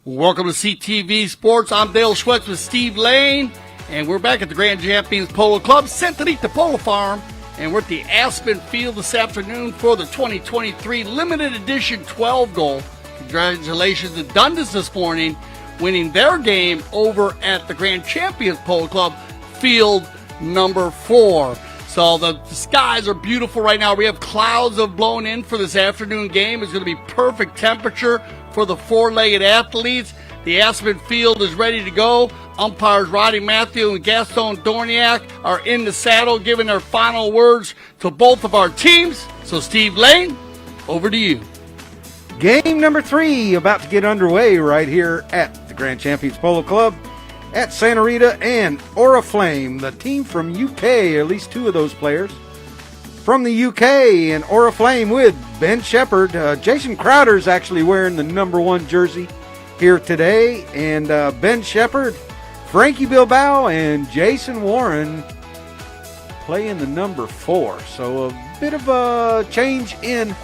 Welcome to CTV Sports. I'm Dale Schwetz with Steve Lane, and we're back at the Grand Champions Polo Club, Centenita Polo Farm, and we're at the Aspen Field this afternoon for the 2023 Limited Edition 12 goal. Congratulations to Dundas this morning, winning their game over at the Grand Champions Polo Club, field number 4. So the skies are beautiful right now. We have clouds have blown in for this afternoon game. It's going to be perfect temperature for the four-legged athletes. The Aspen field is ready to go. Umpires Roddy Matthew and Gaston Dorniak are in the saddle giving their final words to both of our teams. So Steve Lane, over to you. Game number 3 about to get underway right here at the Grand Champions Polo Club at Santa Rita and Oriflamme, the team from UK, at least 2 of those players from the UK, and Oriflamme with Ben Shepherd. Jason Crowder's actually wearing the number 1 jersey here today, and Ben Shepherd, Frankie Bilbao, and Jason Warren playing the number 4. So a bit of a change in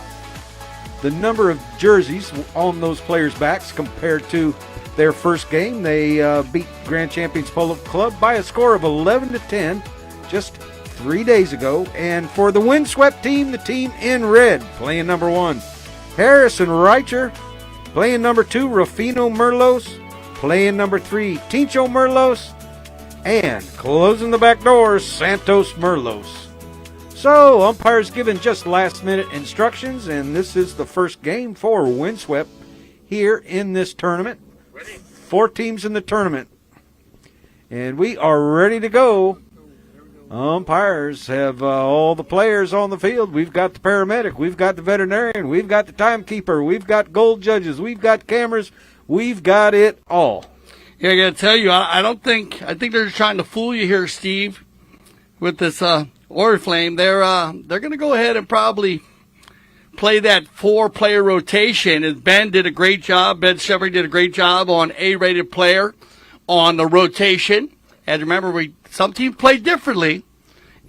the number of jerseys on those players' backs compared to their first game. They beat Grand Champions Polo Club by a score of 11-10 just 3 days ago. And for the windswept team, the team in red, playing number 1, Harrison Reicher. Playing number 2, Rufino Merlos. Playing number 3, Tincho Merlos. And closing the back doors, Santos Merlos. So, umpires given just last-minute instructions, and this is the first game for windswept here in this tournament. 4 teams in the tournament. And we are ready to go. Umpires have all the players on the field. We've got the paramedic. We've got the veterinarian. We've got the timekeeper. We've got gold judges. We've got cameras. We've got it all. Yeah, I got to tell you, I think they're just trying to fool you here, Steve, with this Oriflamme. They're going to go ahead and probably play that 4-player rotation. And Ben did a great job. Ben Shepherd did a great job on A-rated player on the rotation. And remember, some teams play differently,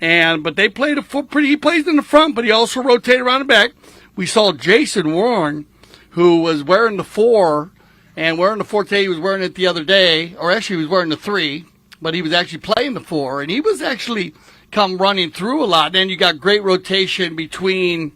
but they played he plays in the front, but he also rotated around the back. We saw Jason Warren, who was wearing the 4, and wearing the 4 today. He was wearing it the other day, or actually he was wearing the 3, but he was actually playing the 4, and he was actually come running through a lot. Then you got great rotation between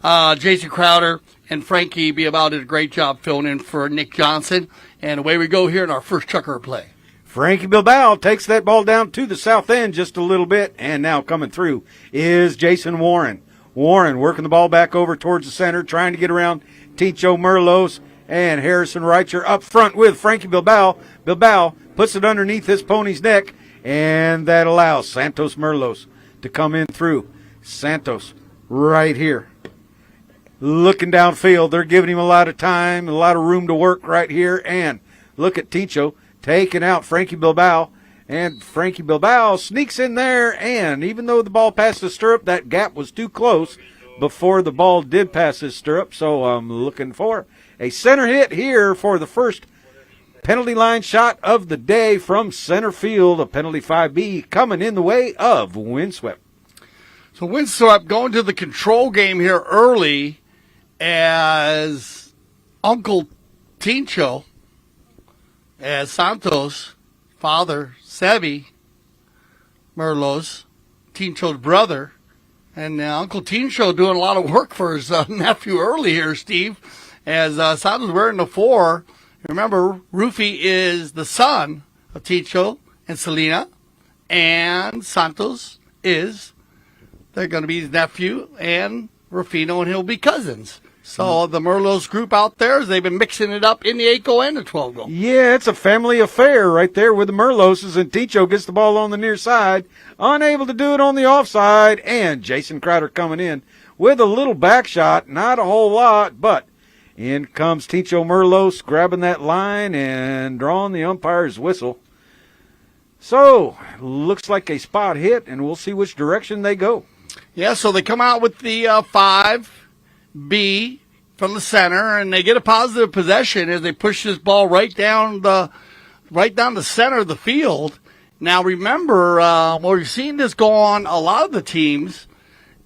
Jason Crowder and Frankie Bilbao did a great job filling in for Nick Johnson. And away we go here in our first chucker play. Frankie Bilbao takes that ball down to the south end just a little bit, and now coming through is Jason Warren. Warren working the ball back over towards the center, trying to get around Tincho Merlos and Harrison Reicher up front with Frankie Bilbao. Bilbao puts it underneath his pony's neck, and that allows Santos Merlos to come in through. Santos right here. Looking downfield, they're giving him a lot of time, a lot of room to work right here, and look at Tincho taking out Frankie Bilbao, and Frankie Bilbao sneaks in there, and even though the ball passed the stirrup, that gap was too close before the ball did pass his stirrup, so I'm looking for a center hit here for the first penalty line shot of the day from center field, a penalty 5B coming in the way of Windswept. So Windswept going to the control game here early as Uncle Tincho, as Santos' father, Sebi Merlos, Tincho's brother, and Uncle Tincho doing a lot of work for his nephew early here, Steve, as Santos wearing the 4. Remember, Rufy is the son of Tincho and Selena, and Santos they're going to be his nephew, and Rufino and he'll be cousins. So the Merlos group out there, they've been mixing it up in the 8-go and the 12-go. Yeah, it's a family affair right there with the Merloses, and Tincho gets the ball on the near side, unable to do it on the offside, and Jason Crowder coming in with a little back shot, not a whole lot, but in comes Tincho Merlos grabbing that line and drawing the umpire's whistle. So, looks like a spot hit, and we'll see which direction they go. Yeah, so they come out with the 5B from the center, and they get a positive possession as they push this ball right down the center of the field. Now, remember, we've seen this go on a lot of the teams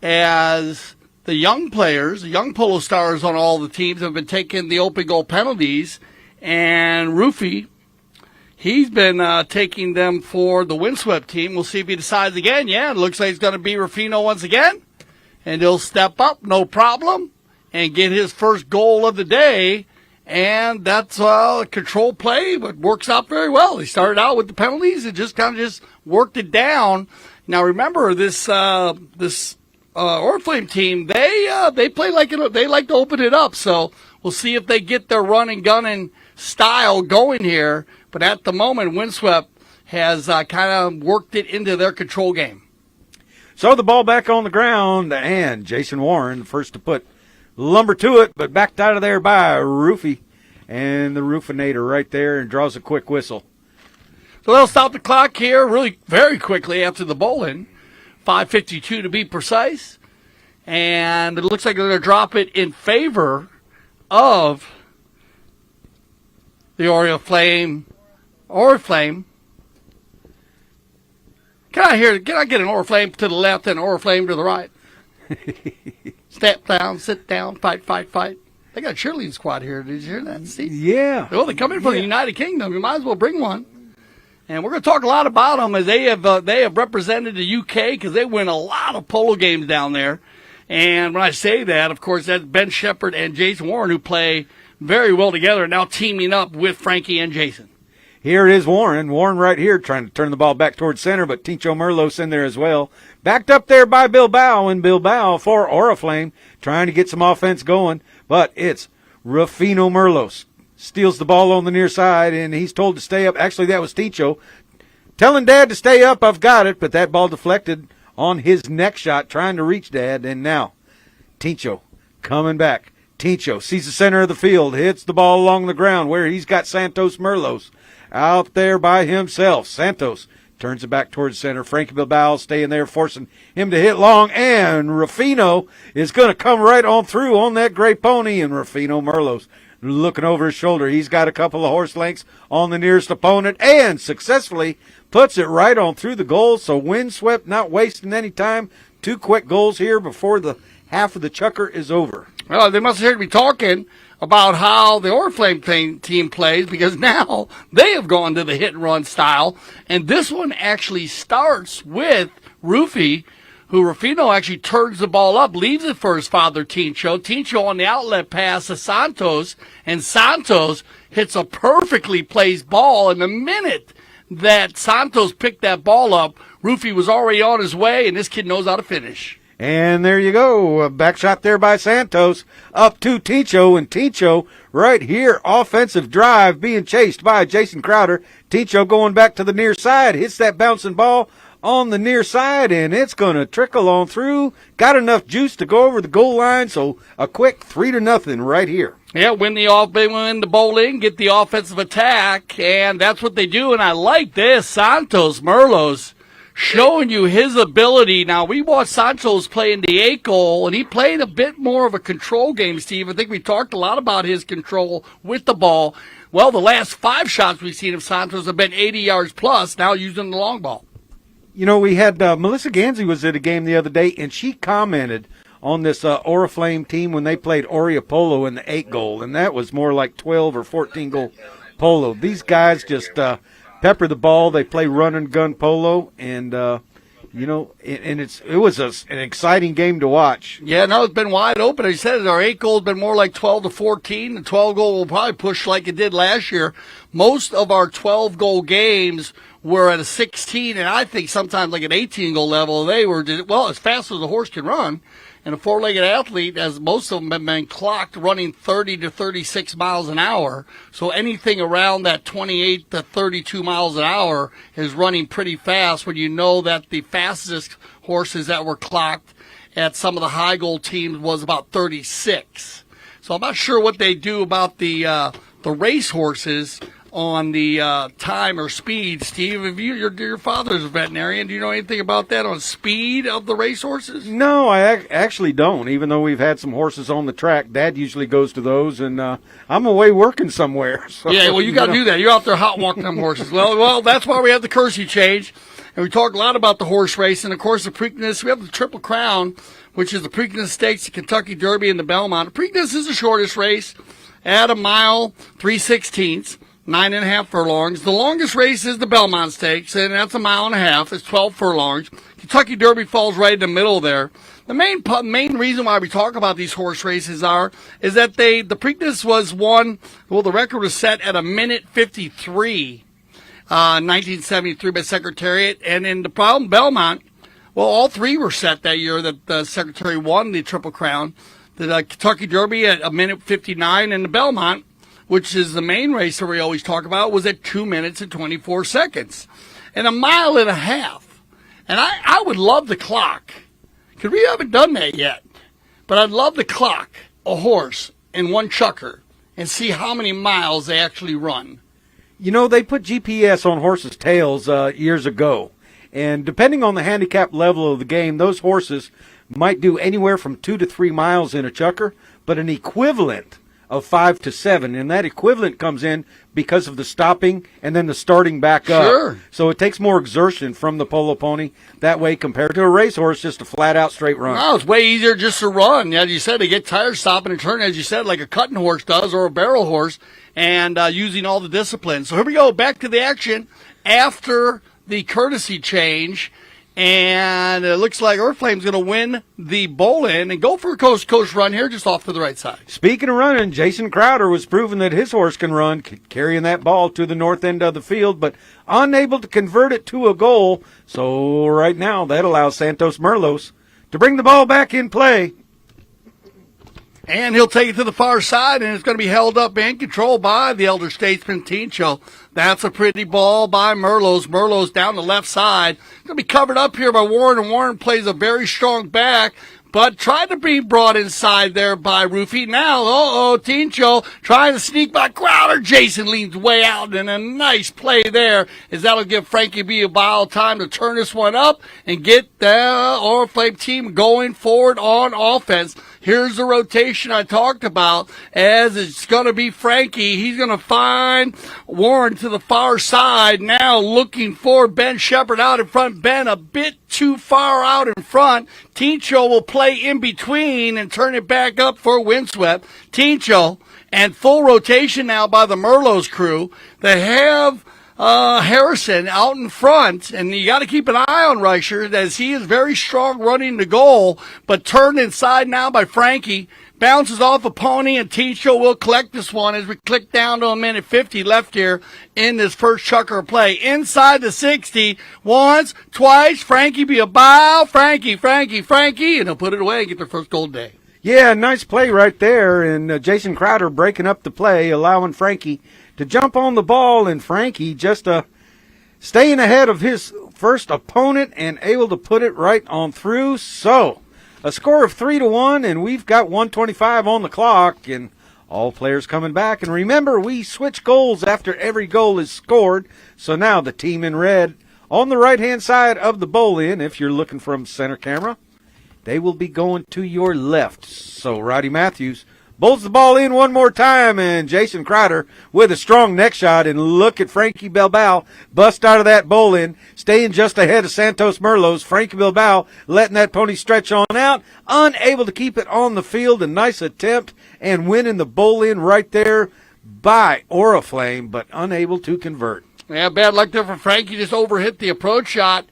as the young players, the young polo stars on all the teams have been taking the open goal penalties, And Rufy, he's been taking them for the windswept team. We'll see if he decides again. Yeah, it looks like he's going to be Ruffino once again. And he'll step up, no problem, and get his first goal of the day. And that's a control play, but works out very well. He started out with the penalties and just kind of just worked it down. Now remember, this Oriflamme team, they play like it. They like to open it up. So we'll see if they get their run and gunning style going here. But at the moment, Windswept has kind of worked it into their control game. So the ball back on the ground, and Jason Warren, the first to put lumber to it, but backed out of there by Roofy. And the Roofinator right there and draws a quick whistle. So they'll stop the clock here really very quickly after the bowl-in. 5:52 to be precise. And it looks like they're going to drop it in favor of the Oriflamme. Can I get an Oriflamme to the left and an Oriflamme to the right? Step down, sit down, fight, fight, fight. They got a cheerleading squad here. Did you hear that, Steve? Yeah. Well, they come in from the United Kingdom. You might as well bring one. And we're going to talk a lot about them as they have represented the UK because they win a lot of polo games down there. And when I say that, of course, that's Ben Shepard and Jason Warren who play very well together, now teaming up with Frankie and Jason. Here is Warren. Warren right here trying to turn the ball back towards center, but Tincho Merlos in there as well. Backed up there by Bilbao, and Bilbao for Oriflamme trying to get some offense going, but it's Rufino Merlos. Steals the ball on the near side, and he's told to stay up. Actually, that was Tincho telling Dad to stay up. I've got it, but that ball deflected on his next shot, trying to reach Dad, and now Tincho coming back. Tincho sees the center of the field, hits the ball along the ground where he's got Santos Merlos out there by himself. Santos turns it back towards center. Frankie Bilbao staying there, forcing him to hit long, and Rufino is going to come right on through on that gray pony, and Rufino Merlos looking over his shoulder. He's got a couple of horse lengths on the nearest opponent and successfully puts it right on through the goal. So Windswept not wasting any time. 2 quick goals here before the half of the chukker is over. Well, they must have heard me talking about how the Oriflamme team plays because now they have gone to the hit-and-run style. And this one actually starts with Rufy, who Rufino actually turns the ball up, leaves it for his father, Tincho. Tincho on the outlet pass to Santos, and Santos hits a perfectly placed ball. And the minute that Santos picked that ball up, Rufy was already on his way, and this kid knows how to finish. And there you go, a back shot there by Santos, up to Tincho, and Tincho right here, offensive drive being chased by Jason Crowder. Tincho going back to the near side, hits that bouncing ball on the near side, and it's going to trickle on through. Got enough juice to go over the goal line, so a quick 3-0 right here. Yeah, win the bowling, get the offensive attack, and that's what they do, and I like this. Santos Merlos showing you his ability. Now, we watched Santos play in the 8 goal, and he played a bit more of a control game, Steve. I think we talked a lot about his control with the ball. Well, the last 5 shots we've seen of Santos have been 80 yards plus, now using the long ball. You know, we had Melissa Gansey was at a game the other day, and she commented on this Oriflamme team when they played Oria Polo in the 8 goal, and that was more like 12 or 14 goal polo. These guys just pepper the ball. They play run and gun polo, and you know, and it was an exciting game to watch. Yeah, no, it's been wide open. As you said, our 8 goal has been more like 12 to 14. The 12 goal will probably push like it did last year. Most of our 12 goal games were at a 16, and I think sometimes like an 18 goal level. They were, well, as fast as the horse can run. And a 4-legged athlete, as most of them have been clocked running 30 to 36 miles an hour. So anything around that 28 to 32 miles an hour is running pretty fast when you know that the fastest horses that were clocked at some of the high goal teams was about 36. So I'm not sure what they do about the race horses on the time or speed. Steve, if your father's a veterinarian, do you know anything about that on speed of the race horses? No, I actually don't, even though we've had some horses on the track. Dad usually goes to those, and I'm away working somewhere. So, yeah, well, you got to do that. You're out there hot walking them horses. Well, that's why we have the Kersey change, and we talk a lot about the horse race, and, of course, the Preakness. We have the Triple Crown, which is the Preakness Stakes, the Kentucky Derby, and the Belmont. The Preakness is the shortest race. at a mile 3/16, 9.5 furlongs. The longest race is the Belmont Stakes, and that's a mile and a half. It's 12 furlongs. Kentucky Derby falls right in the middle there. The main reason why we talk about these horse races is that the Preakness was won. Well, the record was set at a minute 53, 1973 by Secretariat, and in the Belmont, well, all three were set that year that the Secretary won the Triple Crown. The Kentucky Derby at a minute 59, and the Belmont, which is the main race that we always talk about, was at 2 minutes and 24 seconds, and a mile and a half. And I would love to clock, because we haven't done that yet, but I'd love to clock a horse in one chucker and see how many miles they actually run. You know, they put GPS on horses' tails years ago, and depending on the handicap level of the game, those horses might do anywhere from 2 to 3 miles in a chucker, but an equivalent of 5 to 7, and that equivalent comes in because of the stopping and then the starting back up. Sure. So it takes more exertion from the polo pony that way compared to a racehorse, just a flat-out straight run. No, it's way easier just to run. As you said, they get tired stopping and turning, as you said, like a cutting horse does or a barrel horse, and using all the discipline. So here we go, back to the action after the courtesy change. And it looks like Oriflamme's going to win the bowl-in and go for a coast-to-coast run here just off to the right side. Speaking of running, Jason Crowder was proving that his horse can run, carrying that ball to the north end of the field, but unable to convert it to a goal. So right now, that allows Santos Merlos to bring the ball back in play. And he'll take it to the far side, and it's going to be held up and controlled by the elder statesman, Tincho. That's a pretty ball by Merlos. Merlos down the left side. Going to be covered up here by Warren, and Warren plays a very strong back, but tried to be brought inside there by Rufy. Now, Tincho trying to sneak by Crowder. Jason leans way out, and a nice play there, as that'll give Frankie Bilbao time to turn this one up and get the Oriflamme team going forward on offense. Here's the rotation I talked about, as it's going to be Frankie. He's going to find Warren to the far side. Now looking for Ben Shepherd out in front. Ben a bit too far out in front. Tincho will play in between and turn it back up for Windswept. Tincho and full rotation now by the Merlos crew. They have Harrison out in front, and you got to keep an eye on Reichert, as he is very strong running the goal, but turned inside now by Frankie. Bounces off a pony, and Tincho will collect this one as we click down to a minute 50 left here in this first chucker play. Inside the 60, once, twice, Frankie Bilbao, Frankie, and he'll put it away and get their first goal day. Yeah, nice play right there, and Jason Crowder breaking up the play, allowing Frankie to jump on the ball, and Frankie just staying ahead of his first opponent and able to put it right on through. So a score of 3-1, and we've got 1:25 on the clock, and all players coming back. And remember, we switch goals after every goal is scored. So now the team in red on the right-hand side of the bowl-in, if you're looking from center camera, they will be going to your left. So Roddy Matthews bowls the ball in one more time, and Jason Crowder with a strong neck shot, and look at Frankie Bilbao bust out of that bowl-in, staying just ahead of Santos Merlos. Frankie Bilbao letting that pony stretch on out, unable to keep it on the field. A nice attempt, and winning the bowl-in right there by Oriflamme, but unable to convert. Yeah, bad luck there for Frankie, just overhit the approach shot.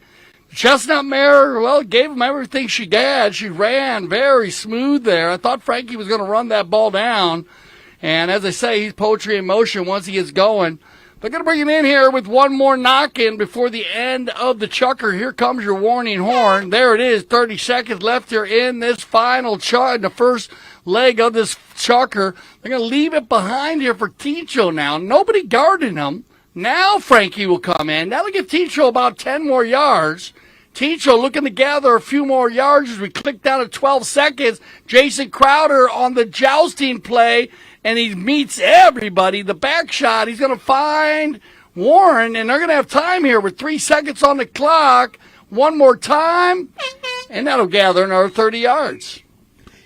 Chestnut Mare, well, gave him everything she had. She ran very smooth there. I thought Frankie was going to run that ball down. And as I say, he's poetry in motion once he gets going. They're going to bring him in here with one more knock-in before the end of the chucker. Here comes your warning horn. There it is, 30 seconds left here in this final in the first leg of this chucker. They're going to leave it behind here for Tincho now. Nobody guarding him. Now Frankie will come in. That'll give Tincho about 10 more yards. Tincho looking to gather a few more yards as we click down to 12 seconds. Jason Crowder on the jousting play, and he meets everybody. The back shot, he's going to find Warren, and they're going to have time here with 3 seconds on the clock. One more time, and that'll gather another 30 yards.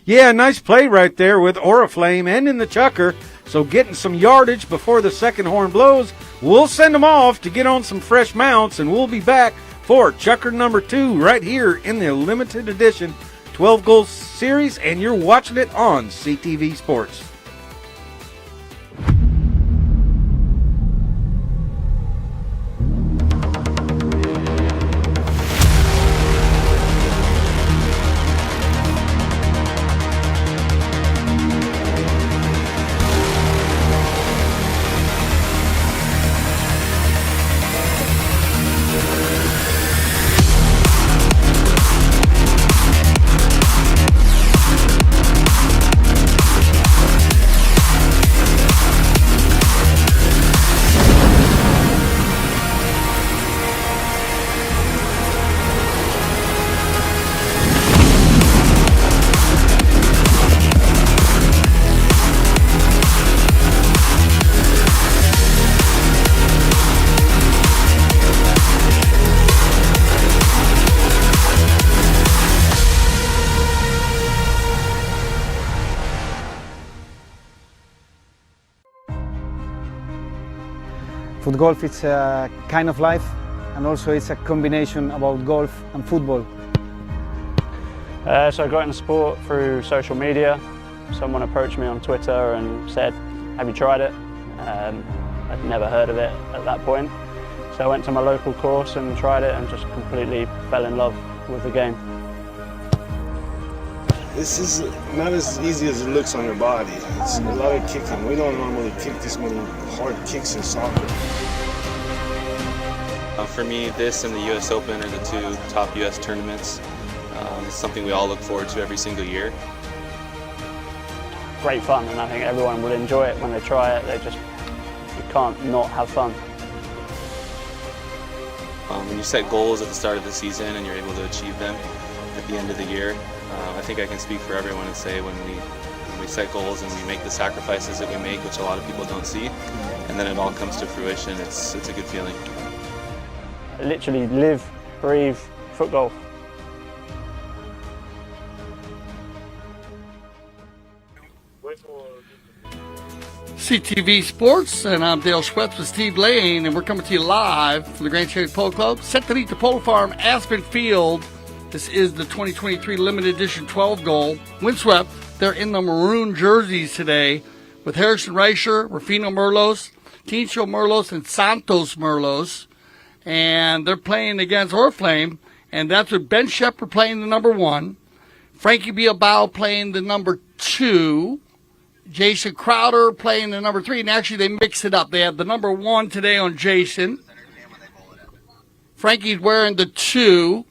Yeah, nice play right there with Oriflamme ending the chucker. So getting some yardage before the second horn blows. We'll send them off to get on some fresh mounts, and we'll be back for chucker number 2 right here in the limited edition 12 Goal Series, and you're watching it on CTV Sports. Foot golf is a kind of life, and also it's a combination about golf and football. So I got into sport through social media. Someone approached me on Twitter and said, "Have you tried it?" I'd never heard of it at that point. So I went to my local course and tried it and just completely fell in love with the game. This is not as easy as it looks on your body. It's a lot of kicking. We don't normally kick this many hard kicks in soccer. For me, this and the U.S. Open are the two top U.S. tournaments. It's something we all look forward to every single year. Great fun, and I think everyone will enjoy it when they try it. You can't not have fun. When you set goals at the start of the season and you're able to achieve them at the end of the year, I think I can speak for everyone and say when we set goals and we make the sacrifices that we make, which a lot of people don't see, and then it all comes to fruition, it's a good feeling. I literally live, breathe foot golf. CTV Sports, and I'm Dale Schwetz with Steve Lane, and we're coming to you live from the Grand Champions Polo Club, set to meet the Polo Farm, Aspen Field. This is the 2023 Limited Edition 12 goal. Windswept, they're in the maroon jerseys today with Harrison Reicher, Rufino Merlos, Tincho Merlos, and Santos Merlos. And they're playing against Oriflamme, and that's with Ben Shepard playing the number 1, Frankie Bilbao playing the number 2, Jason Crowder playing the number 3, and actually they mix it up. They have the number 1 today on Jason. Frankie's wearing the 2.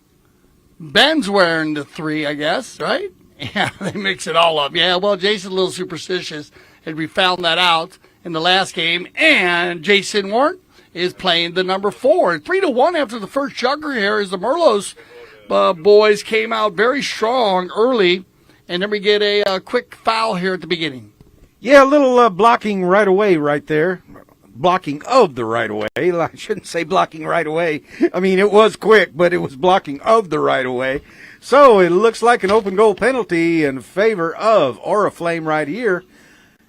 Ben's wearing the 3, I guess, right? Yeah, they mix it all up. Yeah, well, Jason's a little superstitious, and we found that out in the last game. And Jason Warren is playing the number 4. 3-1 after the first jugger here as the Merlos boys came out very strong early, and then we get a quick foul here at the beginning. Yeah, a little blocking right away right there. Blocking of the right away. I shouldn't say blocking right away. I mean, it was quick, but it was blocking of the right away. So it looks like an open goal penalty in favor of Oriflamme right here.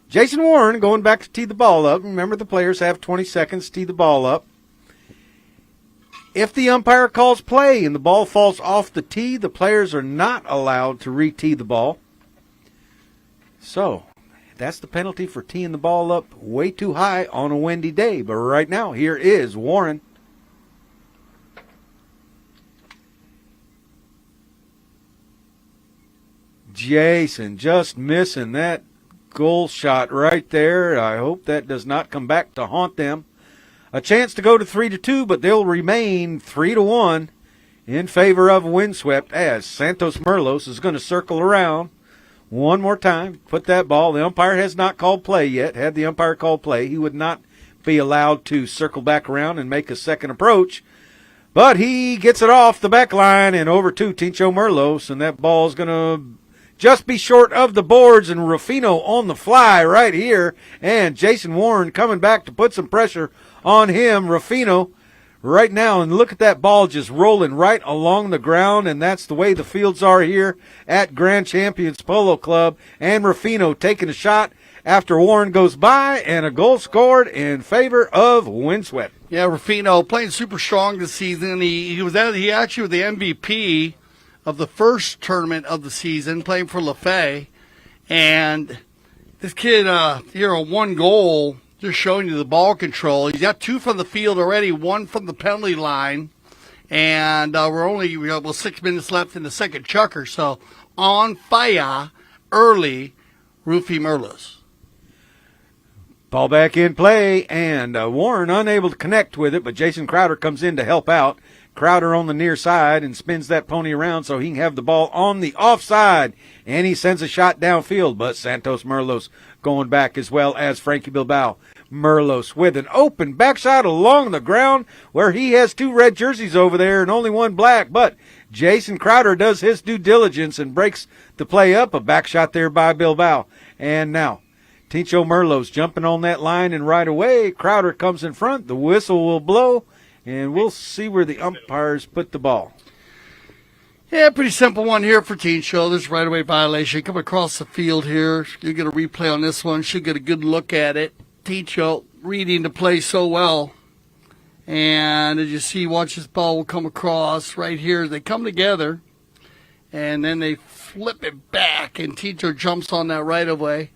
Jason Warren going back to tee the ball up. Remember, the players have 20 seconds to tee the ball up. If the umpire calls play and the ball falls off the tee, the players are not allowed to re-tee the ball. So that's the penalty for teeing the ball up way too high on a windy day. But right now, here is Warren. Jason just missing that goal shot right there. I hope that does not come back to haunt them. A chance to go to 3-2, but they'll remain 3-1 in favor of Windswept as Santos Merlos is going to circle around one more time, put that ball. The umpire has not called play yet. Had the umpire called play, he would not be allowed to circle back around and make a second approach. But he gets it off the back line and over to Tincho Merlos, and that ball's going to just be short of the boards, and Rufino on the fly right here, and Jason Warren coming back to put some pressure on him. Rufino right now, and look at that ball just rolling right along the ground, and that's the way the fields are here at Grand Champions Polo Club. And Rufino taking a shot after Warren goes by, and a goal scored in favor of Windswept. Yeah, Rufino playing super strong this season. He actually was the MVP of the first tournament of the season, playing for Lafay. And this kid here on 1 goal, just showing you the ball control. He's got 2 from the field already, 1 from the penalty line. And we have 6 minutes left in the second chucker. So on fire early, Rufy Merlos. Ball back in play, and Warren unable to connect with it, but Jason Crowder comes in to help out. Crowder on the near side and spins that pony around so he can have the ball on the offside. And he sends a shot downfield, but Santos Merlos going back as well as Frankie Bilbao. Merlos with an open back shot along the ground where he has 2 red jerseys over there and only 1 black. But Jason Crowder does his due diligence and breaks the play up. A back shot there by Bilbao. And now Tincho Merlos jumping on that line, and right away Crowder comes in front. The whistle will blow, and we'll see where the umpires put the ball. Yeah, pretty simple one here for Tincho. This right away violation. Come across the field here. You get a replay on this one. Should get a good look at it. Tincho reading the play so well. And as you see, watch this ball will come across right here. They come together, and then they flip it back, and Tito jumps on that right away.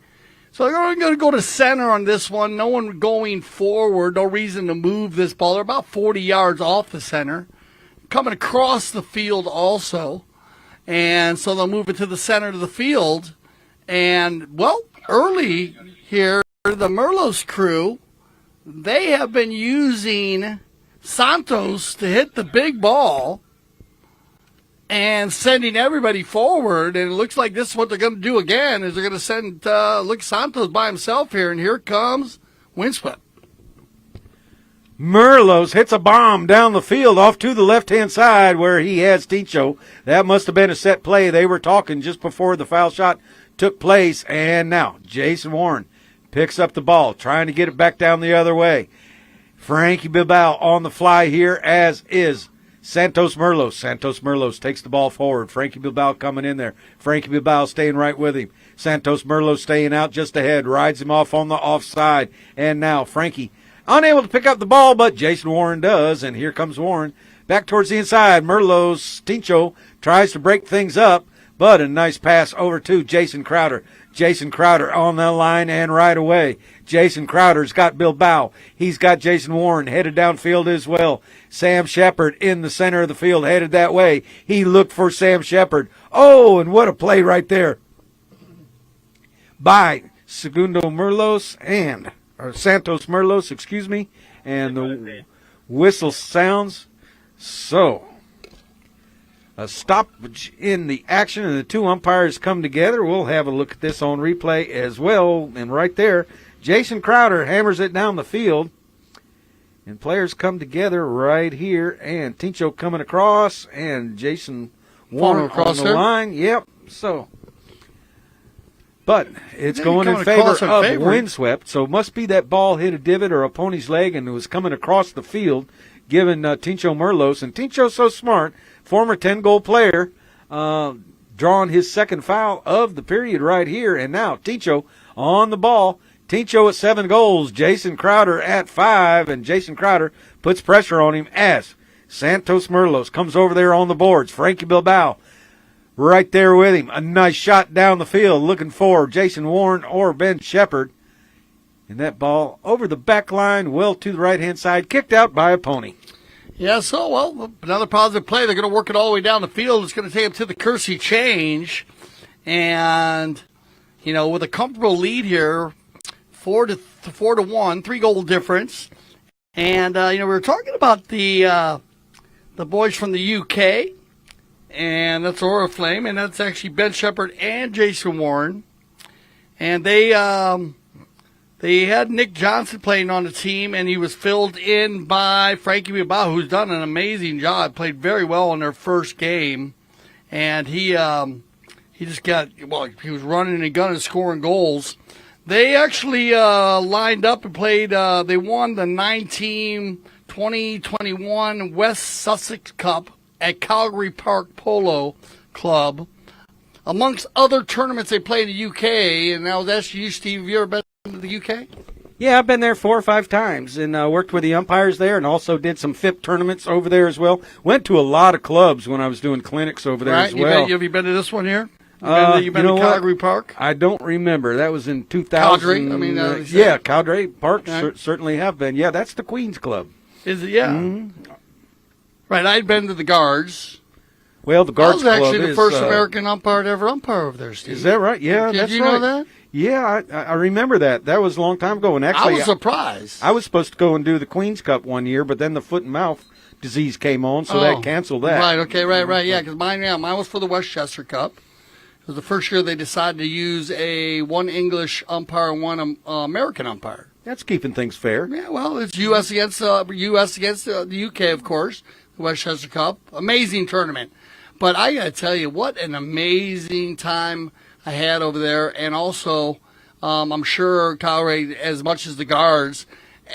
So they're going to go to center on this one. No one going forward. No reason to move this ball. They're about 40 yards off the center. Coming across the field also. And so they'll move it to the center of the field. And, well, early here, the Merlos crew, they have been using Santos to hit the big ball and sending everybody forward. And it looks like this is what they're going to do again, is they're going to send Santos by himself here. And here comes Windswept. Merlos hits a bomb down the field off to the left-hand side where he has Ticho. That must have been a set play. They were talking just before the foul shot took place. And now Jason Warren picks up the ball, trying to get it back down the other way. Frankie Bilbao on the fly here, as is Santos Merlos. Santos Merlos takes the ball forward. Frankie Bilbao coming in there. Frankie Bilbao staying right with him. Santos Merlos staying out just ahead. Rides him off on the offside. And now Frankie unable to pick up the ball, but Jason Warren does. And here comes Warren back towards the inside. Merlos, Tincho tries to break things up, but a nice pass over to Jason Crowder. Jason Crowder on the line and right away. Jason Crowder's got Bilbao. He's got Jason Warren headed downfield as well. Sam Shepard in the center of the field headed that way. He looked for Sam Shepard. Oh, and what a play right there by Santos Merlos, and the whistle sounds. So a stoppage in the action, and the two umpires come together. We'll have a look at this on replay as well. And right there, Jason Crowder hammers it down the field. And players come together right here. And Tincho coming across, and Jason Warren across the line. Yep, so. But it's going in favor of Windswept. So it must be that ball hit a divot or a pony's leg and it was coming across the field, giving Tincho Merlos. And Tincho's so smart. Former 10-goal player, drawing his second foul of the period right here. And now Tincho on the ball. Tincho at 7 goals. Jason Crowder at 5. And Jason Crowder puts pressure on him as Santos Merlos comes over there on the boards. Frankie Bilbao right there with him. A nice shot down the field looking for Jason Warren or Ben Shepard. And that ball over the back line, well to the right-hand side, kicked out by a pony. Yeah, so, well, another positive play. They're going to work it all the way down the field. It's going to take them to the Kersey change. And, you know, with a comfortable lead here, 4-1, 3-goal difference. And, we were talking about the boys from the UK, and that's Oriflamme, and that's actually Ben Shepard and Jason Warren. And they had Nick Johnson playing on the team, and he was filled in by Frankie Bilbao, who's done an amazing job, played very well in their first game. And he just got, he was running and gunning, scoring goals. They actually lined up and played, they won the 2021 West Sussex Cup at Calgary Park Polo Club. Amongst other tournaments they play in the UK, and I was asking you, Steve, have you ever been to the UK? Yeah, I've been there 4 or 5 times and worked with the umpires there and also did some FIP tournaments over there as well. Went to a lot of clubs when I was doing clinics over there as well. Have you been to this one here? You've been to Calgary Park? I don't remember. That was in 2000. Calgary? Yeah, Calgary Park certainly have been. Yeah, that's the Queen's Club. Is it? Yeah. Mm-hmm. Right, I'd been to the Guards. Well, the Guards Club I was actually the first American umpire to ever umpire over there, Steve. Is that right? Yeah, Did that's you right. know that? Yeah, I remember that. That was a long time ago. And actually, I was surprised. I was supposed to go and do the Queen's Cup one year, but then the foot and mouth disease came on, so that canceled that. Right, okay, right. Yeah, because mine was for the Westchester Cup. It was the first year they decided to use one English umpire and one American umpire. That's keeping things fair. Yeah, well, it's U.S. against the U.K., of course, the Westchester Cup. Amazing tournament. But I got to tell you, what an amazing time I had over there. And also, I'm sure, Calgary, as much as the Guards,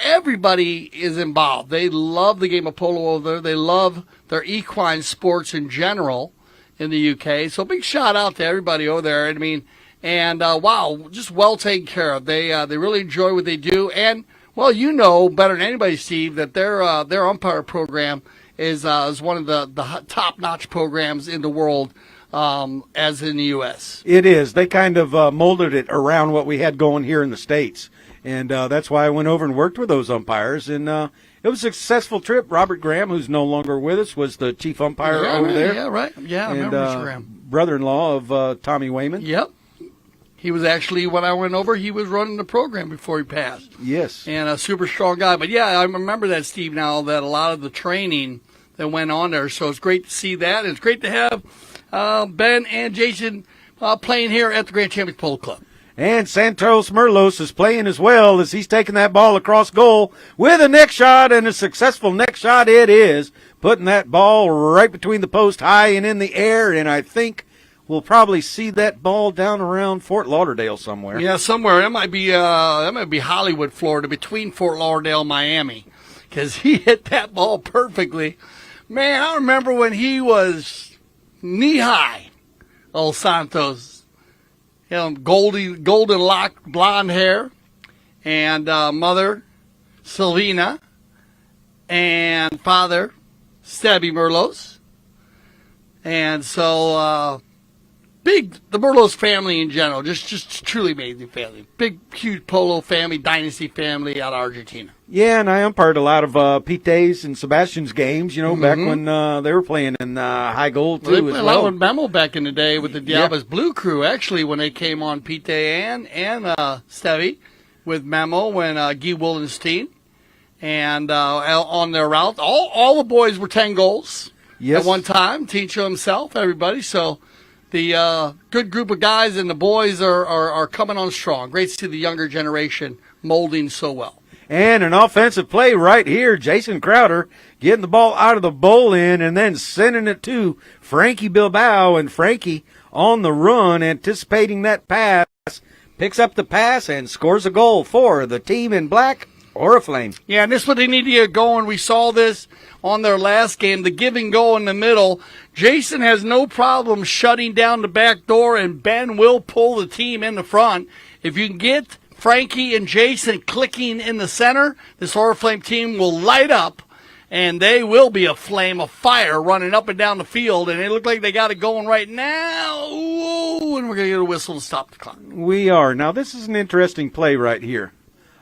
everybody is involved. They love the game of polo over there. They love their equine sports in general in the UK. So big shout out to everybody over there. I mean, and wow, just well taken care of. They really enjoy what they do. And Well, you know better than anybody, Steve, that their umpire program is one of the top-notch programs in the world, as in the U.S. It is. They kind of molded it around what we had going here in the States. And that's why I went over and worked with those umpires. And it was a successful trip. Robert Graham, who's no longer with us, was the chief umpire over there. Yeah, right. Yeah, I remember Mr. Graham. Brother-in-law of Tommy Wayman. Yep. He was actually, when I went over, he was running the program before he passed. Yes. And a super strong guy. But, yeah, I remember that, Steve, now, that a lot of the training that went on there. So it's great to see that. And it's great to have Ben and Jason playing here at the Grand Champions Polo Club. And Santos Merlos is playing as well as he's taking that ball across goal with a neck shot, and a successful neck shot it is, putting that ball right between the post high and in the air, and I think we'll probably see that ball down around Fort Lauderdale somewhere. Yeah, somewhere. That might be Hollywood, Florida, between Fort Lauderdale and Miami, because he hit that ball perfectly. Man, I remember when he was knee-high, old Santos. You know, golden lock, blonde hair, and mother, Silvina, and father, Stabby Merlos. And so, the Merlos family in general, just truly amazing family. Big, huge polo family, dynasty family out of Argentina. Yeah, and I umpired a lot of Pete's and Sebastian's games, back when they were playing in high gold, too, They played as a lot well. with Memo back in the day with the Diabas Blue Crew, actually, when they came on Pete and Stevie with Memo when Guy Willenstein. And on their route, all the boys were 10 goals at one time. Teacher himself, everybody. So the good group of guys and the boys are coming on strong. Great to see the younger generation molding so well. And an offensive play right here. Jason Crowder getting the ball out of the bowl in and then sending it to Frankie Bilbao. And Frankie on the run, anticipating that pass, picks up the pass and scores a goal for the team in black, Oriflamme. Yeah, and this is what they need to get going. We saw this on their last game, the give and go in the middle. Jason has no problem shutting down the back door, and Ben will pull the team in the front. If you can get Frankie and Jason clicking in the center, this Oriflamme team will light up, and they will be a flame of fire running up and down the field, and they look like they got it going right now. Ooh, and we're going to get a whistle to stop the clock. We are. Now, this is an interesting play right here.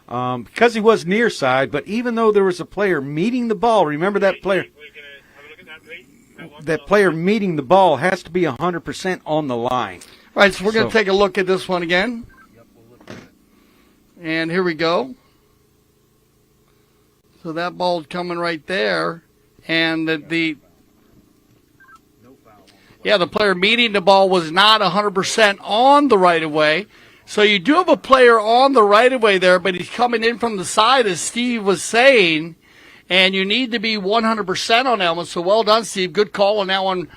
Because he was near side, but even though there was a player meeting the ball, remember that player? That player meeting the ball has to be 100% on the line. All right, so we're going to take a look at this one again. And here we go. So that ball's coming right there. And the player meeting the ball was not 100% on the right-of-way. So you do have a player on the right-of-way there, but he's coming in from the side, as Steve was saying, and you need to be 100% on that one. So well done, Steve. Good call on that one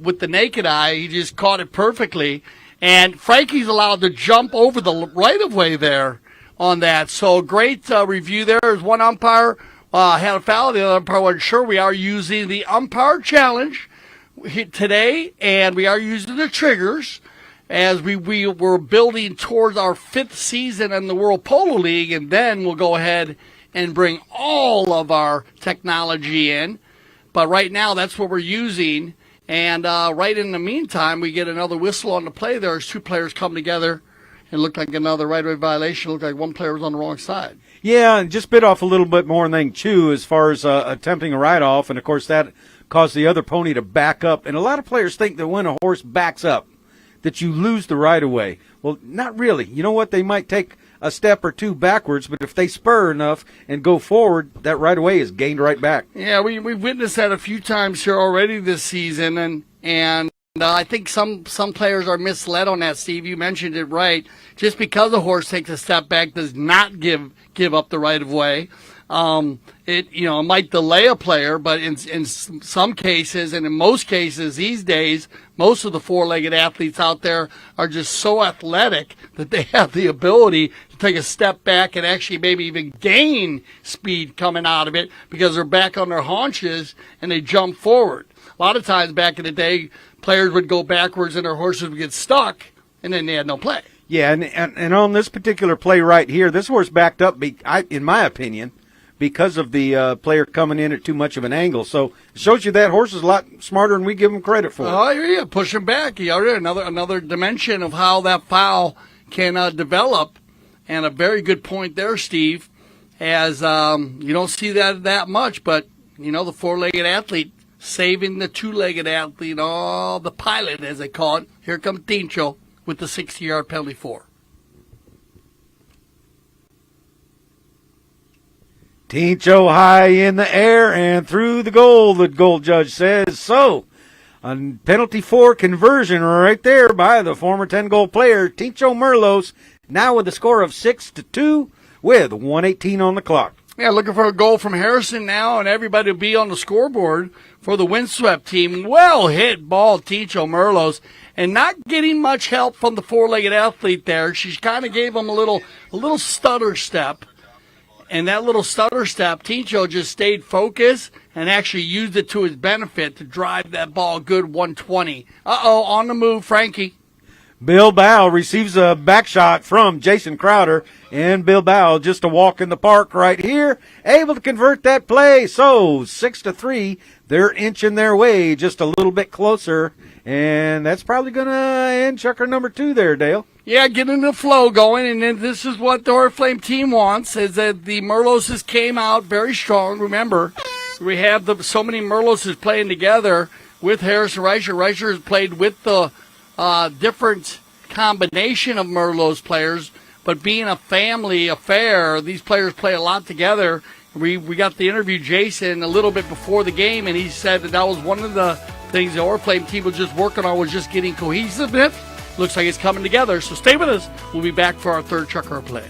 with the naked eye. He just caught it perfectly. And Frankie's allowed to jump over the right-of-way there on that. So great review there. There's one umpire had a foul. The other umpire wasn't sure. We are using the umpire challenge today, and we are using the triggers as we were building towards our 5th season in the World Polo League, and then we'll go ahead and bring all of our technology in. But right now, that's what we're using. And right in the meantime, we get another whistle on the play. There's 2 players come together. It looked like another right-of-way violation. It looked like one player was on the wrong side. Yeah, and just bit off a little bit more than they can chew as far as attempting a ride-off. And, of course, that caused the other pony to back up. And a lot of players think that when a horse backs up, that you lose the right-of-way. Well, not really. You know what? They might take a step or 2 backwards, but if they spur enough and go forward, that right-of-way is gained right back. Yeah, we've witnessed that a few times here already this season, and I think some players are misled on that, Steve. You mentioned it right. Just because a horse takes a step back does not give up the right-of-way. It might delay a player, but in some cases and in most cases these days, most of the 4-legged athletes out there are just so athletic that they have the ability to take a step back and actually maybe even gain speed coming out of it because they're back on their haunches and they jump forward. A lot of times back in the day, players would go backwards and their horses would get stuck, and then they had no play. Yeah, and on this particular play right here, this horse backed up, in my opinion, because of the player coming in at too much of an angle. So it shows you that horse is a lot smarter than we give him credit for. Oh, yeah, push him back. Another dimension of how that foul can develop. And a very good point there, Steve, as you don't see that much, but, the four-legged athlete saving the two-legged athlete, the pilot, as they call it. Here comes Tincho with the 60-yard penalty for. Tincho high in the air and through the goal, the goal judge says. So, a penalty for conversion right there by the former 10-goal player, Tincho Merlos, now with a score of 6-2 with 1:18 on the clock. Yeah, looking for a goal from Harrison now, and everybody will be on the scoreboard for the windswept team. Well hit ball, Tincho Merlos, and not getting much help from the four-legged athlete there. She kind of gave him a little stutter step. And that little stutter step, Tincho just stayed focused and actually used it to his benefit to drive that ball good 120. On the move, Frankie. Bilbao receives a back shot from Jason Crowder, and Bilbao just a walk in the park right here, able to convert that play. So 6-3, they're inching their way just a little bit closer, and that's probably going to end checker number 2 there, Dale. Yeah, getting the flow going, and then this is what the Oriflamme team wants, is that the Merloses came out very strong. Remember, we have so many Merloses playing together with Harrison Reicher. Reicher has played with the different combination of Merlot's players, but being a family affair, these players play a lot together. We got to interview Jason a little bit before the game, and he said that was one of the things the Oriflamme team was just working on, was just getting cohesiveness. Looks like it's coming together, so stay with us. We'll be back for our third chucker play.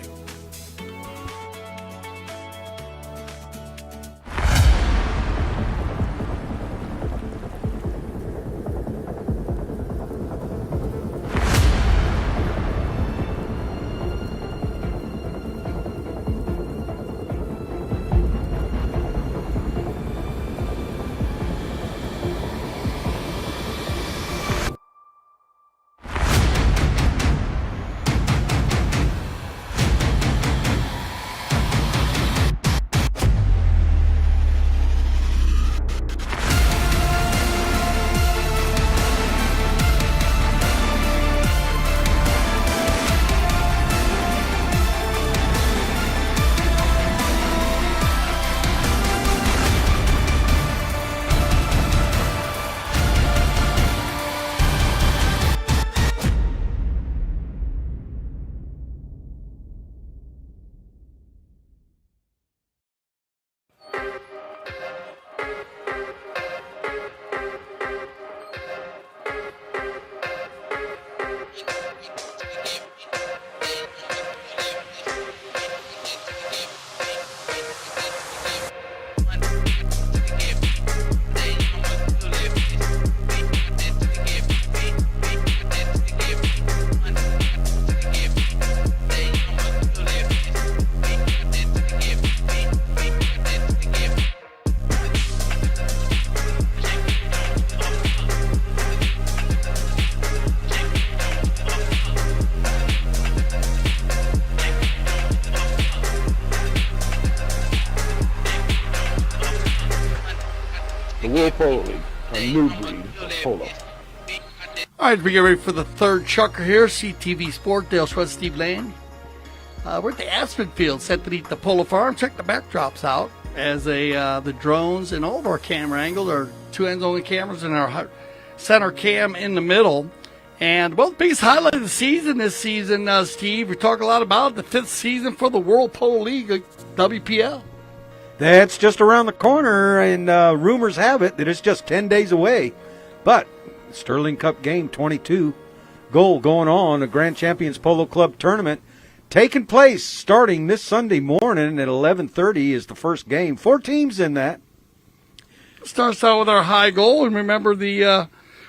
The World Polo League, a new breed of polo. All right, we get ready for the third chucker here. CTV Sport, Dale Schwartz, Steve Lane. We're at the Aspen Field, set to meet the Polo Farm. Check the backdrops out as the drones and all of our camera angles are two ends only cameras and our center cam in the middle. And, well, the biggest highlight of the season this season, Steve, we talk a lot about the 5th season for the World Polo League, WPL. That's just around the corner, and rumors have it that it's just 10 days away. But Sterling Cup Game 22 goal going on, a Grand Champions Polo Club tournament taking place starting this Sunday morning at 11:30 is the first game. 4 teams in that. Starts out with our high goal, and remember the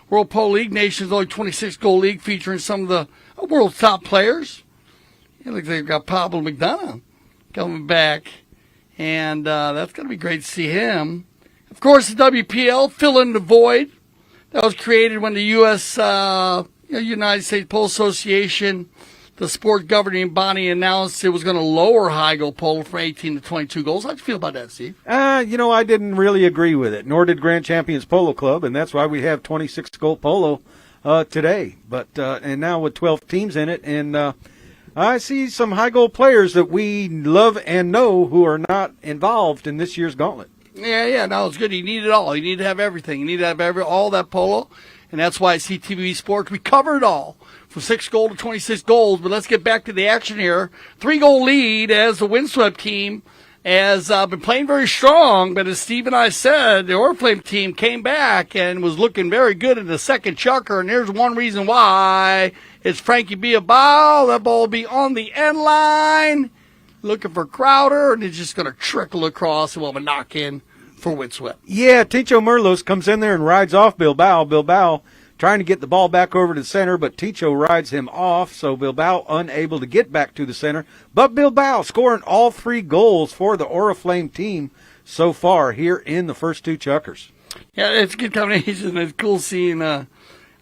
World Polo League Nations only 26-goal league featuring some of the world's top players. It looks like they've got Pablo McDonough coming back, and that's going to be great to see him. Of course, the WPL filling the void that was created when the U.S. United States Polo Association the sport governing body announced it was going to lower high goal polo from 18 to 22 goals. How'd you feel about that, Steve? I didn't really agree with it, nor did Grand Champions Polo Club, and that's why we have 26 goal polo today. But and now with 12 teams in it, and I see some high goal players that we love and know who are not involved in this year's gauntlet. Yeah, no, it's good. You need it all. You need to have everything. You need to have all that polo, and that's why at CTV Sports we cover it all. From 6 goal to 26 goals, but let's get back to the action here. 3-goal lead as the windswept team has been playing very strong, but as Steve and I said, the Oriflamme team came back and was looking very good in the second chucker, and there's one reason why. It's Frankie Biabal. That ball will be on the end line, looking for Crowder, and it's just going to trickle across, and we'll have a knock-in for windswept. Yeah, Ticho Merlos comes in there and rides off Bilbao. Bilbao trying to get the ball back over to the center, but Ticho rides him off, so Bilbao unable to get back to the center. But Bilbao scoring all 3 goals for the Oriflamme team so far here in the first 2 chukkers. Yeah, it's a good combination. It's cool seeing, I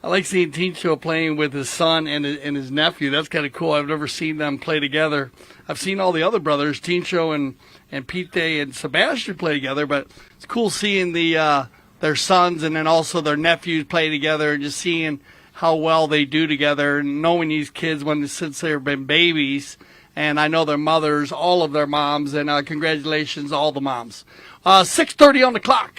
like seeing Ticho playing with his son and his nephew. That's kind of cool. I've never seen them play together. I've seen all the other brothers, Ticho and Pete and Sebastian play together, but it's cool seeing their sons and then also their nephews play together and just seeing how well they do together and knowing these kids since they've been babies. And I know their mothers, all of their moms, and congratulations all the moms. 6:30 on the clock.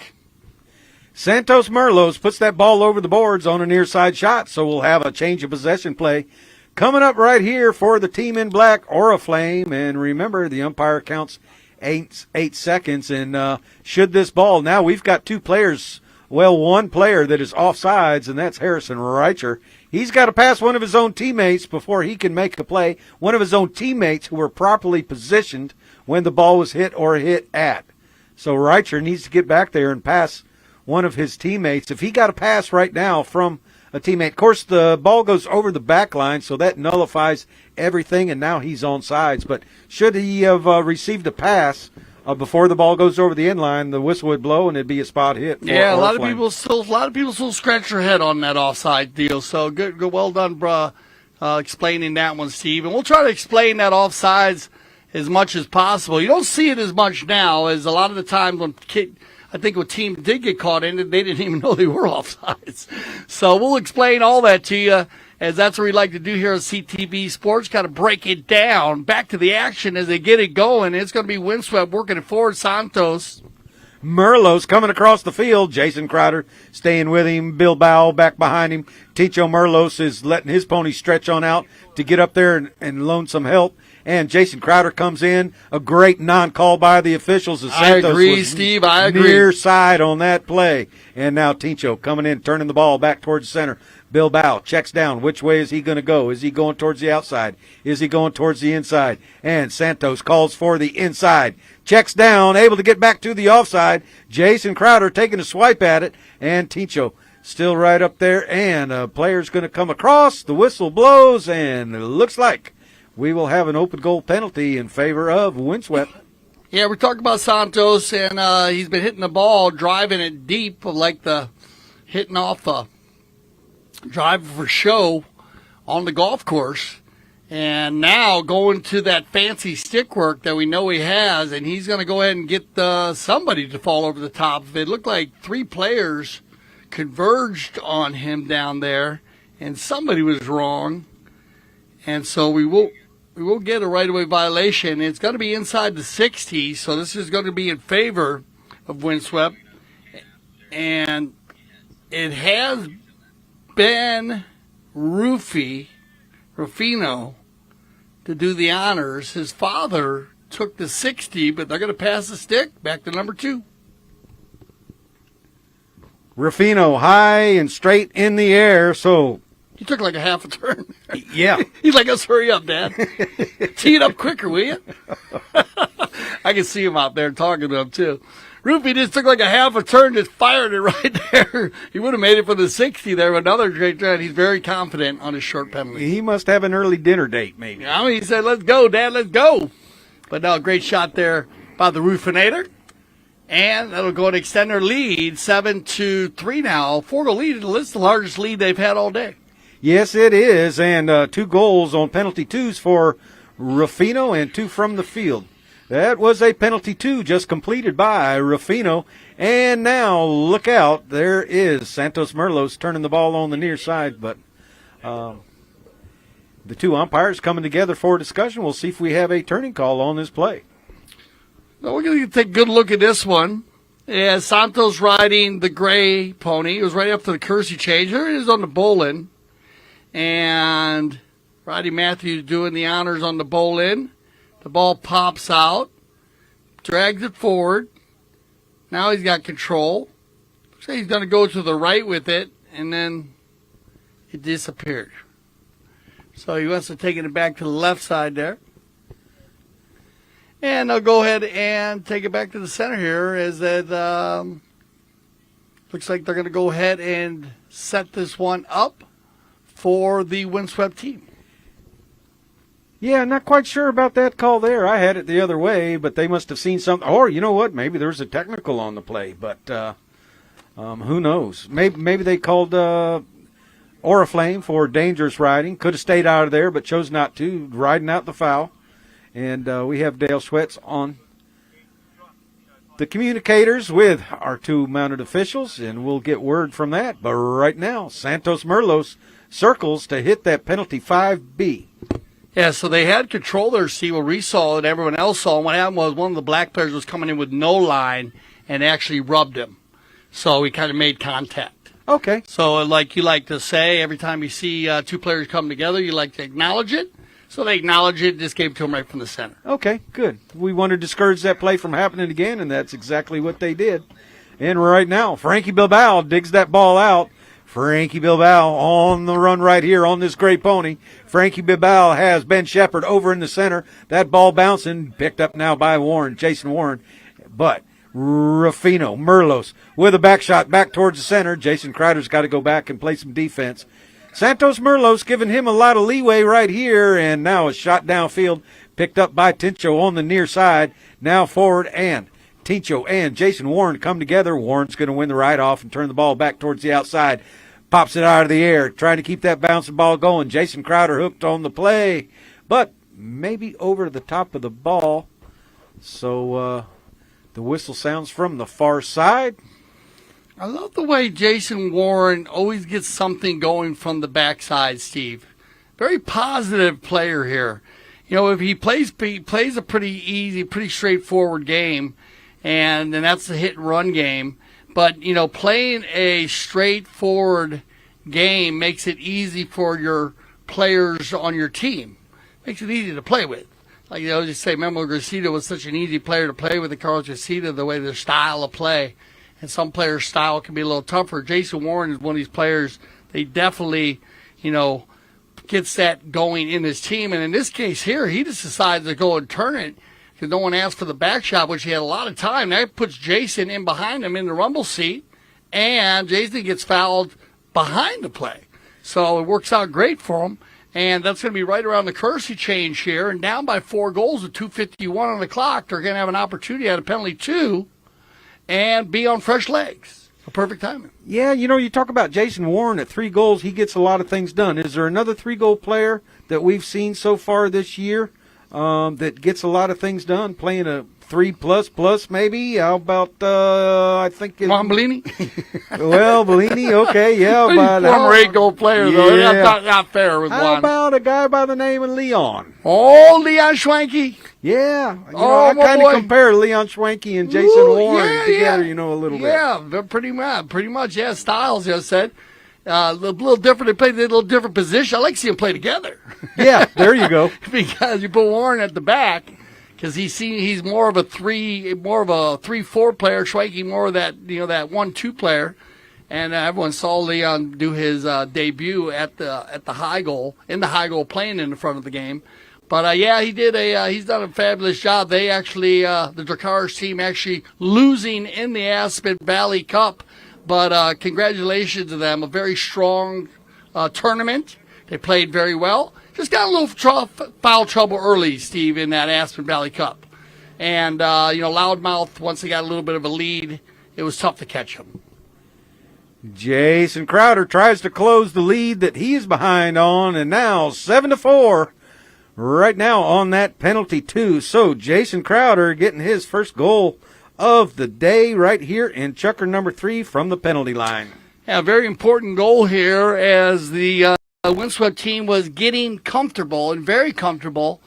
Santos Merlos puts that ball over the boards on a near side shot, so we'll have a change of possession play coming up right here for the team in black, Oriflamme. And remember, the umpire counts 8 seconds, and should this ball, now we've got 2 players, one player that is offsides, and that's Harrison Reicher. He's got to pass one of his own teammates before he can make a play, one of his own teammates who were properly positioned when the ball was hit or hit at. So Reicher needs to get back there and pass one of his teammates. If he got a pass right now from a teammate, of course the ball goes over the back line, so that nullifies everything, and now he's on sides. But should he have received a pass before the ball goes over the end line, the whistle would blow and it'd be a spot hit. Yeah, a lot of people still scratch their head on that offside deal. So good, well done, bruh, explaining that one, Steve. And we'll try to explain that offsides as much as possible. You don't see it as much now as a lot of the times when I think when teams did get caught in it, they didn't even know they were offsides. So we'll explain all that to you, as that's what we like to do here at CTV Sports, kind of break it down. Back to the action as they get it going. It's going to be windswept working it forward. Santos. Merlos coming across the field. Jason Crowder staying with him. Bilbao back behind him. Ticho Merlos is letting his pony stretch on out to get up there and loan some help. And Jason Crowder comes in. A great non-call by the officials. As Santos I agree, was Steve. I agree. Near side on that play. And now Ticho coming in, turning the ball back towards the center. Bilbao checks down. Which way is he going to go? Is he going towards the outside? Is he going towards the inside? And Santos calls for the inside. Checks down, able to get back to the offside. Jason Crowder taking a swipe at it. And Ticho still right up there. And a player's going to come across. The whistle blows, and it looks like we will have an open goal penalty in favor of windswept. Yeah, we're talking about Santos, and he's been hitting the ball, driving it deep, like hitting off a drive for show on the golf course. And now going to that fancy stick work that we know he has, and he's going to go ahead and get somebody to fall over the top of it. It looked like 3 players converged on him down there, and somebody was wrong. And so we will get a right-of-way violation. It's going to be inside the 60s, so this is going to be in favor of windswept. And it has been Rufino to do the honors. His father took the 60, but they're going to pass the stick back to number 2. Rufino high and straight in the air, so He took like a half a turn. yeah. He's like, let's hurry up, Dad. Tee it up quicker, will you? I can see him out there talking to him, too. Rufy just took like a half a turn, just fired it right there. He would have made it for the 60 there with another great try. He's very confident on his short penalty. He must have an early dinner date, maybe. I mean, he said, let's go, Dad, let's go. But no, great shot there by the Rufinator. And that'll go and extend their lead, 7-3 now. 4-goal lead. It's the largest lead they've had all day. Yes, it is, and 2 goals on penalty twos for Rufino and 2 from the field. That was a penalty 2 just completed by Rufino. And now, look out, there is Santos Merlos turning the ball on the near side, but the 2 umpires coming together for a discussion. We'll see if we have a turning call on this play. Now we're going to take a good look at this one. Yeah, Santos riding the gray pony. It was right after the Kersey change. There it is on the Bolin. And Roddy Matthews doing the honors on the Bolin. The ball pops out, drags it forward. Now he's got control. Looks like he's going to go to the right with it, and then it disappeared. So he wants to take it back to the left side there. And they'll go ahead and take it back to the center here as that looks like they're going to go ahead and set this one up for the windswept team. Yeah, not quite sure about that call there. I had it the other way, but they must have seen something. Or, you know what, maybe there was a technical on the play, but who knows? Maybe they called Oriflamme for dangerous riding. Could have stayed out of there, but chose not to, riding out the foul. And we have Dale Schwetz on the communicators with our 2 mounted officials, and we'll get word from that. But right now, Santos Merlos circles to hit that penalty 5B. Yeah, so they had control there, Steve. Well, we saw it, everyone else saw it. What happened was one of the black players was coming in with no line and actually rubbed him. So he kind of made contact. Okay. So like you like to say, every time you see 2 players come together, you like to acknowledge it. So they acknowledge it, just gave it to him right from the center. Okay, good. We want to discourage that play from happening again, and that's exactly what they did. And right now, Frankie Bilbao digs that ball out. Frankie Bilbao on the run right here on this gray pony. Frankie Bilbao has Ben Shepard over in the center. That ball bouncing, picked up now by Warren, Jason Warren. But Rufino, Merlos with a back shot back towards the center. Jason Crowder's got to go back and play some defense. Santos Merlos giving him a lot of leeway right here, and now a shot downfield picked up by Tincho on the near side. Now forward, and Tincho and Jason Warren come together. Warren's going to win the ride off and turn the ball back towards the outside. Pops it out of the air, trying to keep that bouncing ball going. Jason Crowder hooked on the play, but maybe over the top of the ball. So the whistle sounds from the far side. I love the way Jason Warren always gets something going from the backside, Steve. Very positive player here. You know, if he plays a pretty easy, pretty straightforward game, and that's the hit and run game. But, you know, playing a straightforward game makes it easy for your players on your team. Makes it easy to play with. Like, you know, just say, Memo Gracita was such an easy player to play with, the Carlos Gracita, the way their style of play. And some players' style can be a little tougher. Jason Warren is one of these players, they definitely, you know, gets that going in his team. And in this case here, he just decides to go and turn it because no one asked for the back shot, which he had a lot of time. That puts Jason in behind him in the rumble seat, and Jason gets fouled behind the play. So it works out great for him. And that's going to be right around the Kersey change here. And down by 4 goals with 2:51 on the clock, they're going to have an opportunity at a penalty 2 and be on fresh legs. A perfect timing. Yeah, you know, you talk about Jason Warren at 3 goals. He gets a lot of things done. Is there another 3-goal player that we've seen so far this year that gets a lot of things done, playing a 3++ maybe? How about, I think it's... Juan Bellini? Well, Bellini, okay, yeah. But former 8-goal player, though. Yeah. That's not fair with How Juan. about a guy by the name of Leon? Oh, Leon Schwanke. Yeah. You know, Oh, I my kind of boy. compare Leon Schwanke and Jason Warren together, you know, a little bit. Yeah, they're pretty much. Yeah, styles, you said. A little different. They play a little different position. I like to see them play together. Yeah, there you go. Because you put Warren at the back, because he's more of a 3-4 player. Schwanke more of that, you know, that 1-2 player. And everyone saw Leon do his debut at the high goal, in the high goal, playing in the front of the game. But yeah, he's done a fabulous job. They actually, the Dracarys team actually losing in the Aspen Valley Cup. But congratulations to them. A very strong tournament. They played very well. Just got a little foul trouble early, Steve, in that Aspen Valley Cup. And, you know, Loudmouth, once they got a little bit of a lead, it was tough to catch them. Jason Crowder tries to close the lead that he is behind on, and now 7-4 right now on that penalty too. So Jason Crowder getting his first goal of the day right here in chukker number 3 from the penalty line. Yeah, very important goal here as the Windswept team was getting comfortable and very comfortable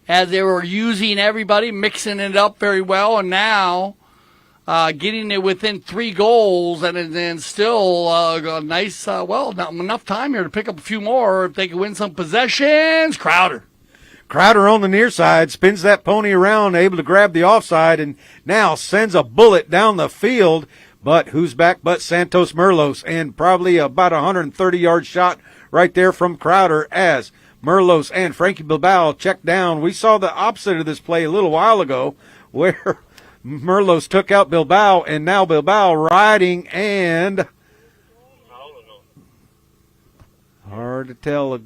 as they were using everybody, mixing it up very well, and now getting it within 3 goals, and then still a nice, not enough time here to pick up a few more if they can win some possessions. Crowder on the near side spins that pony around, able to grab the offside, and now sends a bullet down the field. But who's back but Santos Merlos, and probably about a 130-yard shot right there from Crowder as Merlos and Frankie Bilbao check down. We saw the opposite of this play a little while ago where Merlos took out Bilbao, and now Bilbao riding, and hard to tell.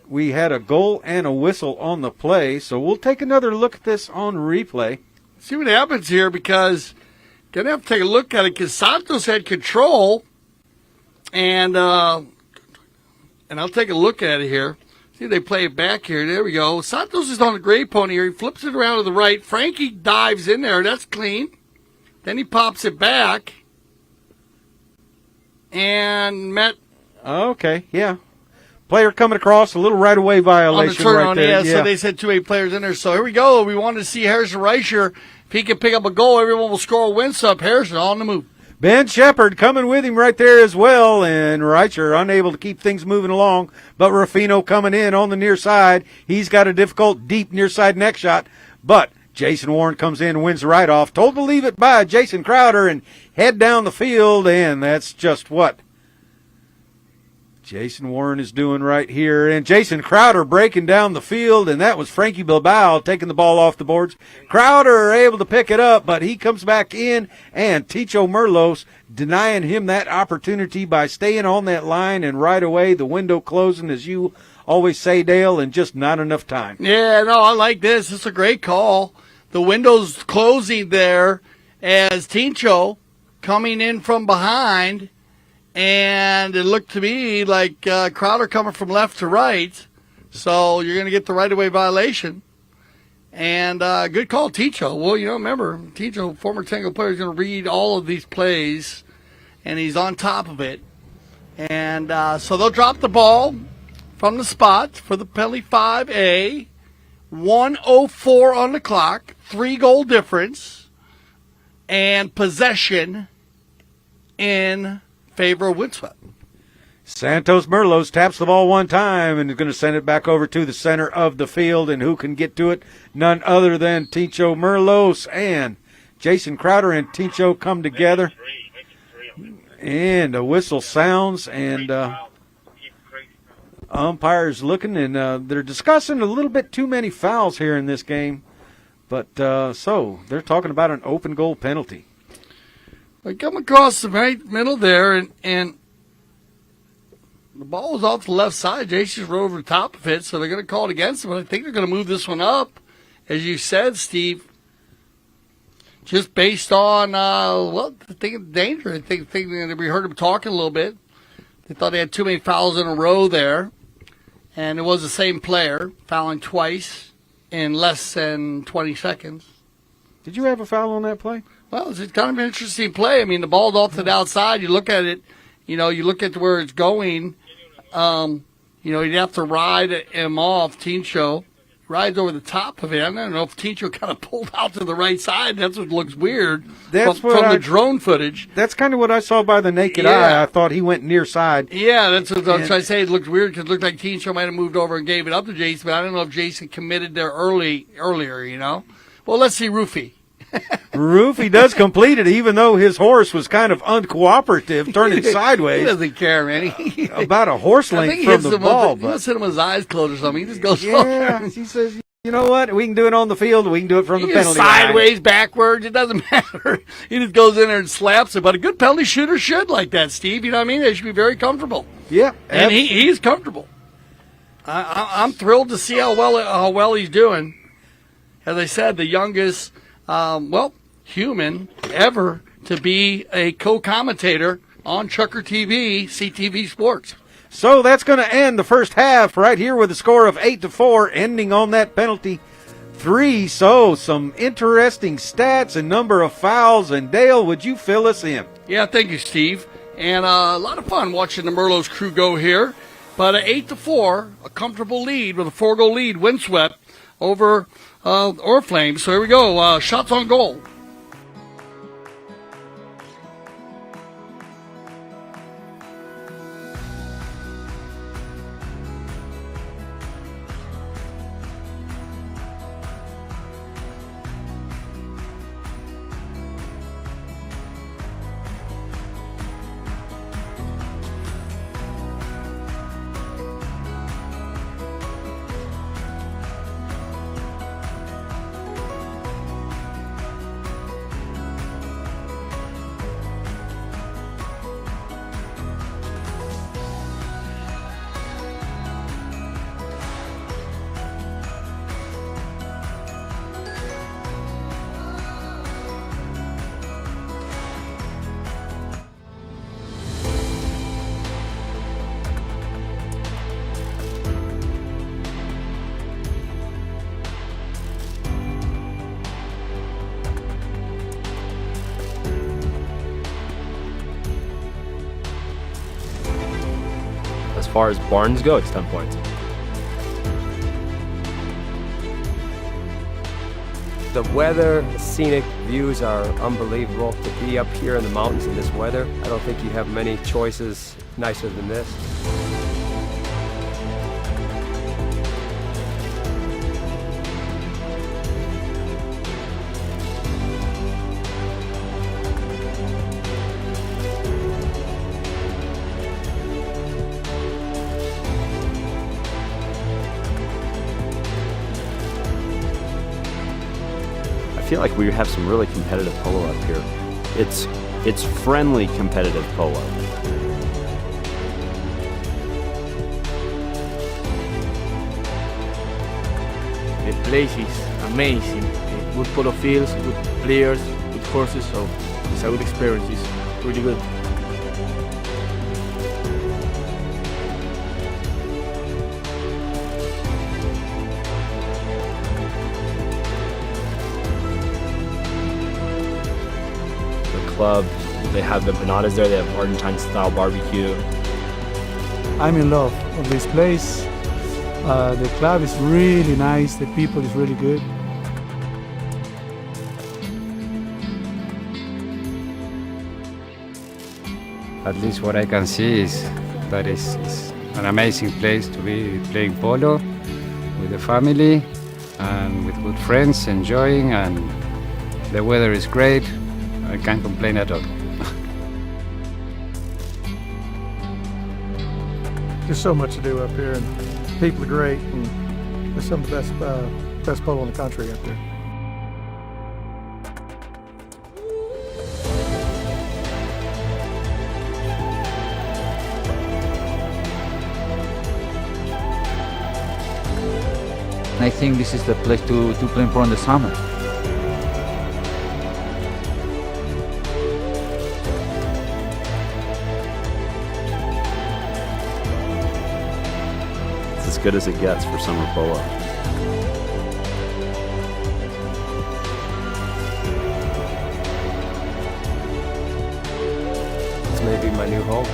We had a goal and a whistle on the play, so we'll take another look at this on replay. See what happens here, because going to have to take a look at it because Santos had control, and I'll take a look at it here. See, they play it back here. There we go. Santos is on the gray pony here. He flips it around to the right. Frankie dives in there. That's clean. Then he pops it back. And Met. Okay, yeah. Player coming across, a little right-of-way violation on the turn right on, there. yeah, so they said 2 8 players in there. So here we go. We wanted to see Harrison Reicher. If he can pick up a goal, everyone will score a win sub. Harrison on the move. Ben Shepard coming with him right there as well, and Reicher unable to keep things moving along, but Ruffino coming in on the near side. He's got a difficult, deep near side neck shot, but Jason Warren comes in and wins the right-off. Told to leave it by Jason Crowder and head down the field, and that's just what Jason Warren is doing right here. And Jason Crowder breaking down the field, and that was Frankie Bilbao taking the ball off the boards. Crowder able to pick it up, but he comes back in, and Ticho Merlos denying him that opportunity by staying on that line, and right away the window closing, as you always say, Dale, and just not enough time. Yeah, no, I like this. It's a great call. The window's closing there as Ticho coming in from behind, and it looked to me like Crowder coming from left to right. So you're going to get the right-of-way violation. And good call, Ticho. Well, remember, Ticho, former Tango player, is going to read all of these plays, and he's on top of it. And so they'll drop the ball from the spot for the penalty 5A. 1:04 on the clock, 3-goal difference, and possession in favor of Windswept. Santos Merlos taps the ball one time and is going to send it back over to the center of the field, and who can get to it? None other than Ticho Merlos, and Jason Crowder and Ticho come together, and a whistle sounds, and umpires looking, and they're discussing a little bit too many fouls here in this game, but so they're talking about an open goal penalty. I come across the right middle there, and the ball was off the left side. Jason's rode over the top of it, so they're going to call it against him. But I think they're going to move this one up, as you said, Steve, just based on, the thing of danger. I think we heard them talking a little bit. They thought they had too many fouls in a row there, and it was the same player fouling twice in less than 20 seconds. Did you have a foul on that play? Well, it's kind of an interesting play. I mean, the ball's off to the outside. You look at it, you look at where it's going. You'd have to ride him off. Ticho rides over the top of it. I don't know if Ticho kind of pulled out to the right side. That's what looks weird from the drone footage. That's kind of what I saw by the naked eye. I thought he went near side. Yeah, that's what I was trying to say. It looked weird because it looked like Ticho might have moved over and gave it up to Jason, but I don't know if Jason committed there earlier. Well, let's see Roofy. Roofy does complete it, even though his horse was kind of uncooperative, turning sideways. He doesn't care, man. About a horse length from the ball. He must hit him with his eyes closed or something. He just goes he says, you know what? We can do it on the field. We can do it from the penalty sideways, line. backwards. It doesn't matter. He just goes in there and slaps it. But a good penalty shooter should like that, Steve. You know what I mean? They should be very comfortable. Yeah. And he's comfortable. I'm thrilled to see how well he's doing. As I said, the youngest human ever to be a co-commentator on Chucker TV, CTV Sports. So that's going to end the first half right here with a score of 8-4, ending on that penalty 3. So some interesting stats and number of fouls. And Dale, would you fill us in? Yeah, thank you, Steve. And a lot of fun watching the Merlot's crew go here. But 8-4, a comfortable lead with a 4-goal lead, windswept over Oriflamme. So here we go. Shots on goal. As far as barns go, it's 10 points. The weather, the scenic views are unbelievable. To be up here in the mountains in this weather, I don't think you have many choices nicer than this. I feel like we have some really competitive polo up here. It's friendly competitive polo. The place is amazing. Good polo fields, good players, good horses, so it's a good experience. It's really good. Club, they have empanadas there, they have Argentine style barbecue. I'm in love with this place. The club is really nice, the people is really good. At least what I can see is that it's an amazing place to be playing polo with the family and with good friends, enjoying, and the weather is great. I can't complain at all. There's so much to do up here, and people are great, and there's some of the best polo in the country up there. I think this is the place to play polo in the summer. As good as it gets for summer polo. This may be my new home.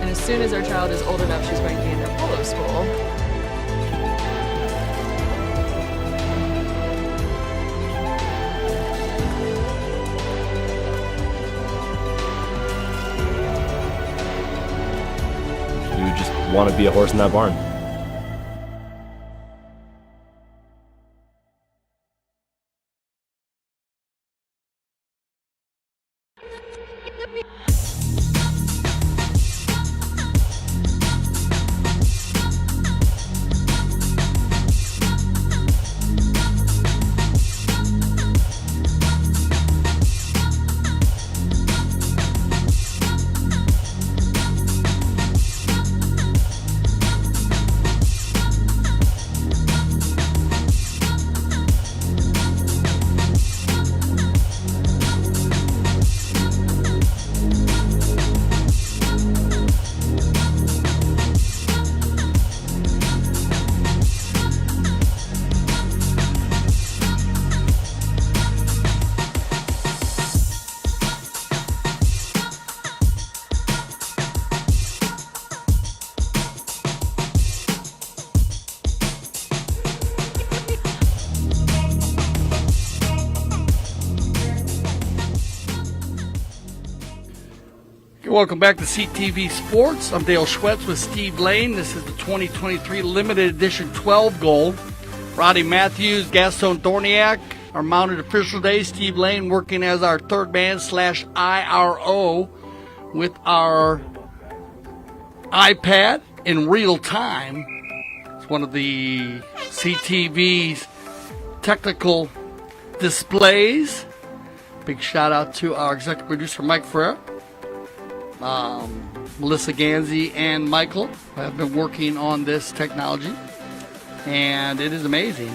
And as soon as our child is old enough, she's going to be in their polo school. Want to be a horse in that barn. Welcome back to CTV Sports. I'm Dale Schwetz with Steve Lane. This is the 2023 Limited Edition 12 goal. Roddy Matthews, Gaston Dorniak, our mounted official today. Steve Lane working as our third man / IRO with our iPad in real time. It's one of the CTV's technical displays. Big shout out to our executive producer Mike Ferrer. Melissa Ganzi and Michael have been working on this technology, and it is amazing.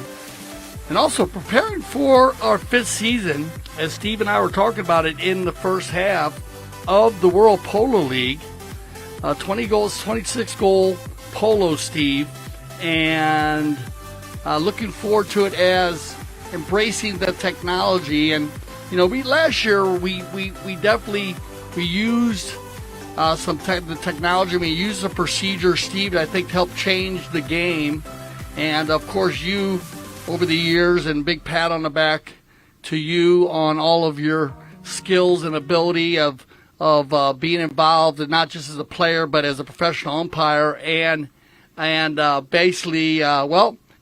And also preparing for our 5th season, as Steve and I were talking about it in the first half of the World Polo League. 20 goals, 26 goal polo, Steve, and looking forward to it as embracing the technology. And last year we definitely used the technology. We used the procedure, Steve, I think, to help change the game. And of course, you over the years, and big pat on the back to you on all of your skills and ability of being involved, and not just as a player but as a professional umpire and basically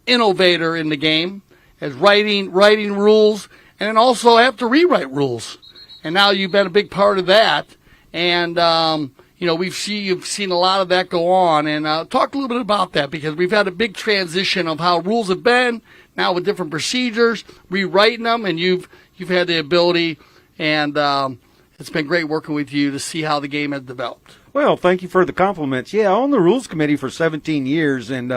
innovator in the game, as writing rules, and then also have to rewrite rules. And now you've been a big part of that. And, you've seen a lot of that go on. And talk a little bit about that, because we've had a big transition of how rules have been, now with different procedures, rewriting them, and you've had the ability, and it's been great working with you to see how the game has developed. Well, thank you for the compliments. Yeah, on the rules committee for 17 years, and,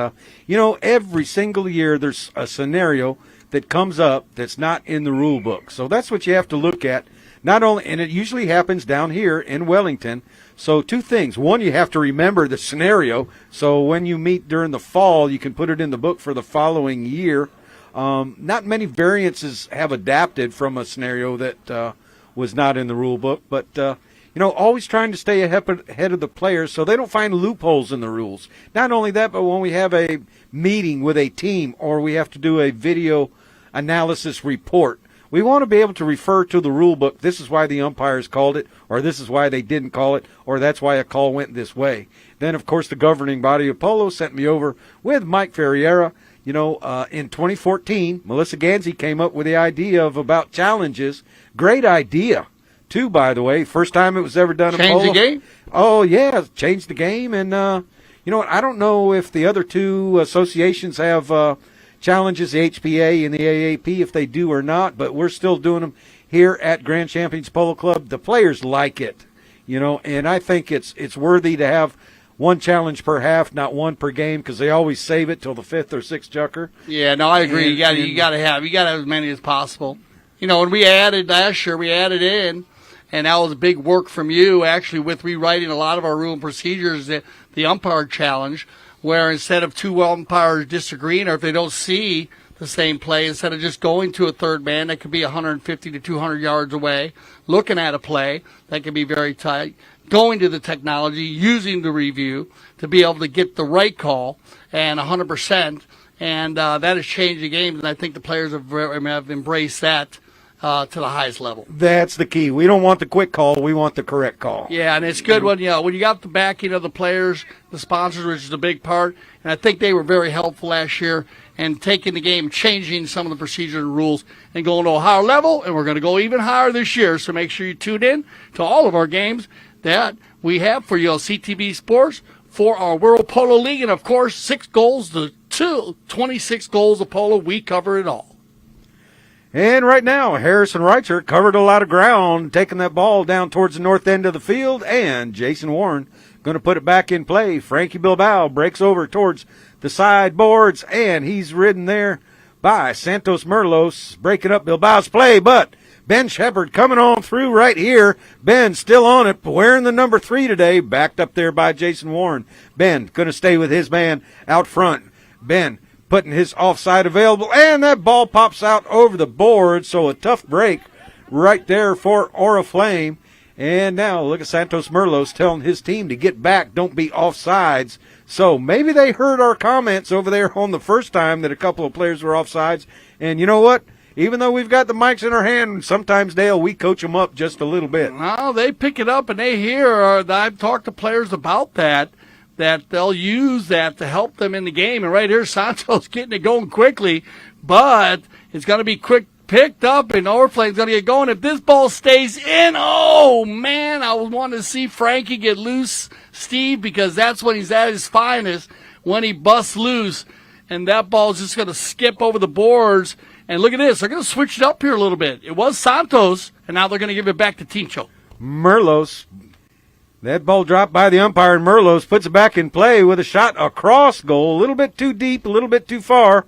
every single year there's a scenario that comes up that's not in the rule book. So that's what you have to look at. Not only, and it usually happens down here in Wellington. So 2 things. One, you have to remember the scenario. So when you meet during the fall, you can put it in the book for the following year. Not many variances have adapted from a scenario that was not in the rule book. But, always trying to stay ahead of the players so they don't find loopholes in the rules. Not only that, but when we have a meeting with a team or we have to do a video analysis report, we want to be able to refer to the rule book. This is why the umpires called it, or this is why they didn't call it, or that's why a call went this way. Then, of course, the governing body of polo sent me over with Mike Ferriera. In 2014, Melissa Ganzi came up with the idea of about challenges. Great idea, too, by the way. First time it was ever done in polo. Change the game? Oh, yeah, changed the game. And, I don't know if the other 2 associations have challenges, the HPA and the AAP, if they do or not, but we're still doing them here at Grand Champions Polo Club. The players like it, and I think it's worthy to have 1 challenge per half, not 1 per game, because they always save it till the 5th or 6th jucker. Yeah, no, I agree. You got to have as many as possible. When we added last year, we added in, and that was big work from you, actually, with rewriting a lot of our rule and procedures, the umpire challenge, where instead of 2 umpires disagreeing, or if they don't see the same play, instead of just going to a third man that could be 150 to 200 yards away, looking at a play that could be very tight, going to the technology, using the review to be able to get the right call and 100%, and that has changed the game, and I think the players have embraced that to the highest level. That's the key. We don't want the quick call. We want the correct call. Yeah, and it's good when you got the backing of the players, the sponsors, which is a big part. And I think they were very helpful last year in taking the game, changing some of the procedures and rules, and going to a higher level. And we're going to go even higher this year. So make sure you tune in to all of our games that we have for you on CTV Sports for our World Polo League. And, of course, 6 goals to 26 goals of polo. We cover it all. And right now, Harrison Reitzer covered a lot of ground, taking that ball down towards the north end of the field, and Jason Warren going to put it back in play. Frankie Bilbao breaks over towards the sideboards, and he's ridden there by Santos Merlos, breaking up Bilbao's play, but Ben Shepard coming on through right here. Ben still on it, wearing the number 3 today, backed up there by Jason Warren. Ben going to stay with his man out front. Ben putting his offside available, and that ball pops out over the board, so a tough break right there for Oriflamme. And now look at Santos Merlos telling his team to get back, don't be offsides. So maybe they heard our comments over there on the first time that a couple of players were offsides, and you know what? even though we've got the mics in our hand, sometimes, Dale, we coach them up just a little bit. Well, they pick it up and they hear, I've talked to players about that they'll use that to help them in the game. And right here, Santos getting it going quickly, but it's going to be quick picked up, and Oriflamme's going to get going. If this ball stays in, oh, man, I would want to see Frankie get loose, Steve, because that's when he's at his finest, when he busts loose, and that ball's just going to skip over the boards. And look at this. They're going to switch it up here a little bit. It was Santos, and now they're going to give it back to Tincho. Merlos. That ball dropped by the umpire, and Merlos puts it back in play with a shot across goal. A little bit too deep, a little bit too far.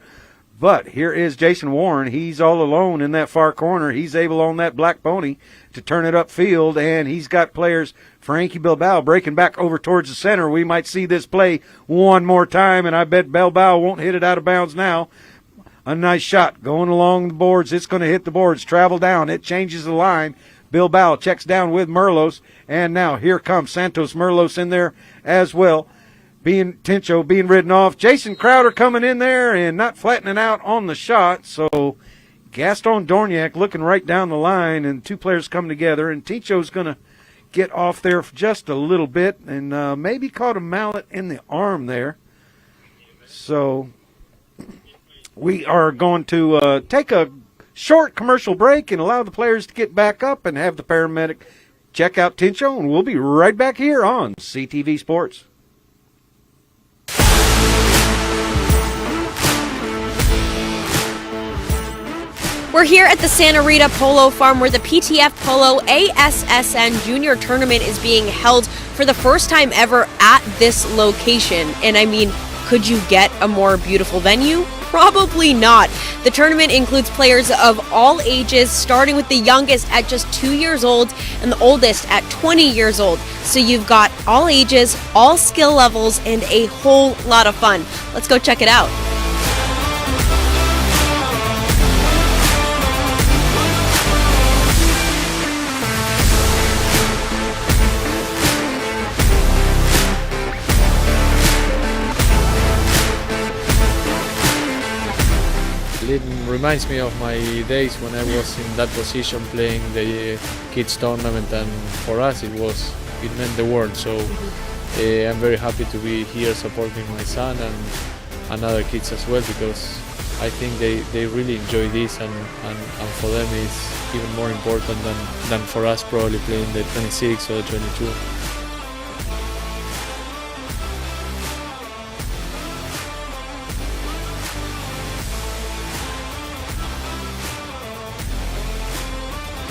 But here is Jason Warren. He's all alone in that far corner. He's able on that black pony to turn it upfield, and he's got players, Frankie Bilbao, breaking back over towards the center. We might see this play one more time, and I bet Bilbao won't hit it out of bounds now. A nice shot going along the boards. It's going to hit the boards, travel down. It changes the line. Bilbao checks down with Merlos, and now here comes Santos Merlos in there as well. Tincho being ridden off. Jason Crowder coming in there and not flattening out on the shot. So Gaston Dorniak looking right down the line, and two players coming together, and Tincho's going to get off there for just a little bit and maybe caught a mallet in the arm there. So we are going to take a short commercial break and allow the players to get back up and have the paramedic check out Tincho, and we'll be right back here on CTV Sports. We're here at the Santa Rita Polo Farm where the PTF Polo ASSN Junior Tournament is being held for the first time ever at this location. And I mean, could you get a more beautiful venue? Probably not. The tournament includes players of all ages, starting with the youngest at just 2 years old and the oldest at 20 years old. So you've got all ages, all skill levels, and a whole lot of fun. Let's go check it out. It reminds me of my days when I was in that position playing the kids tournament, and for us it meant the world. So I'm very happy to be here supporting my son and other kids as well, because I think they really enjoy this, and for them it's even more important than for us probably playing the 26 or 22.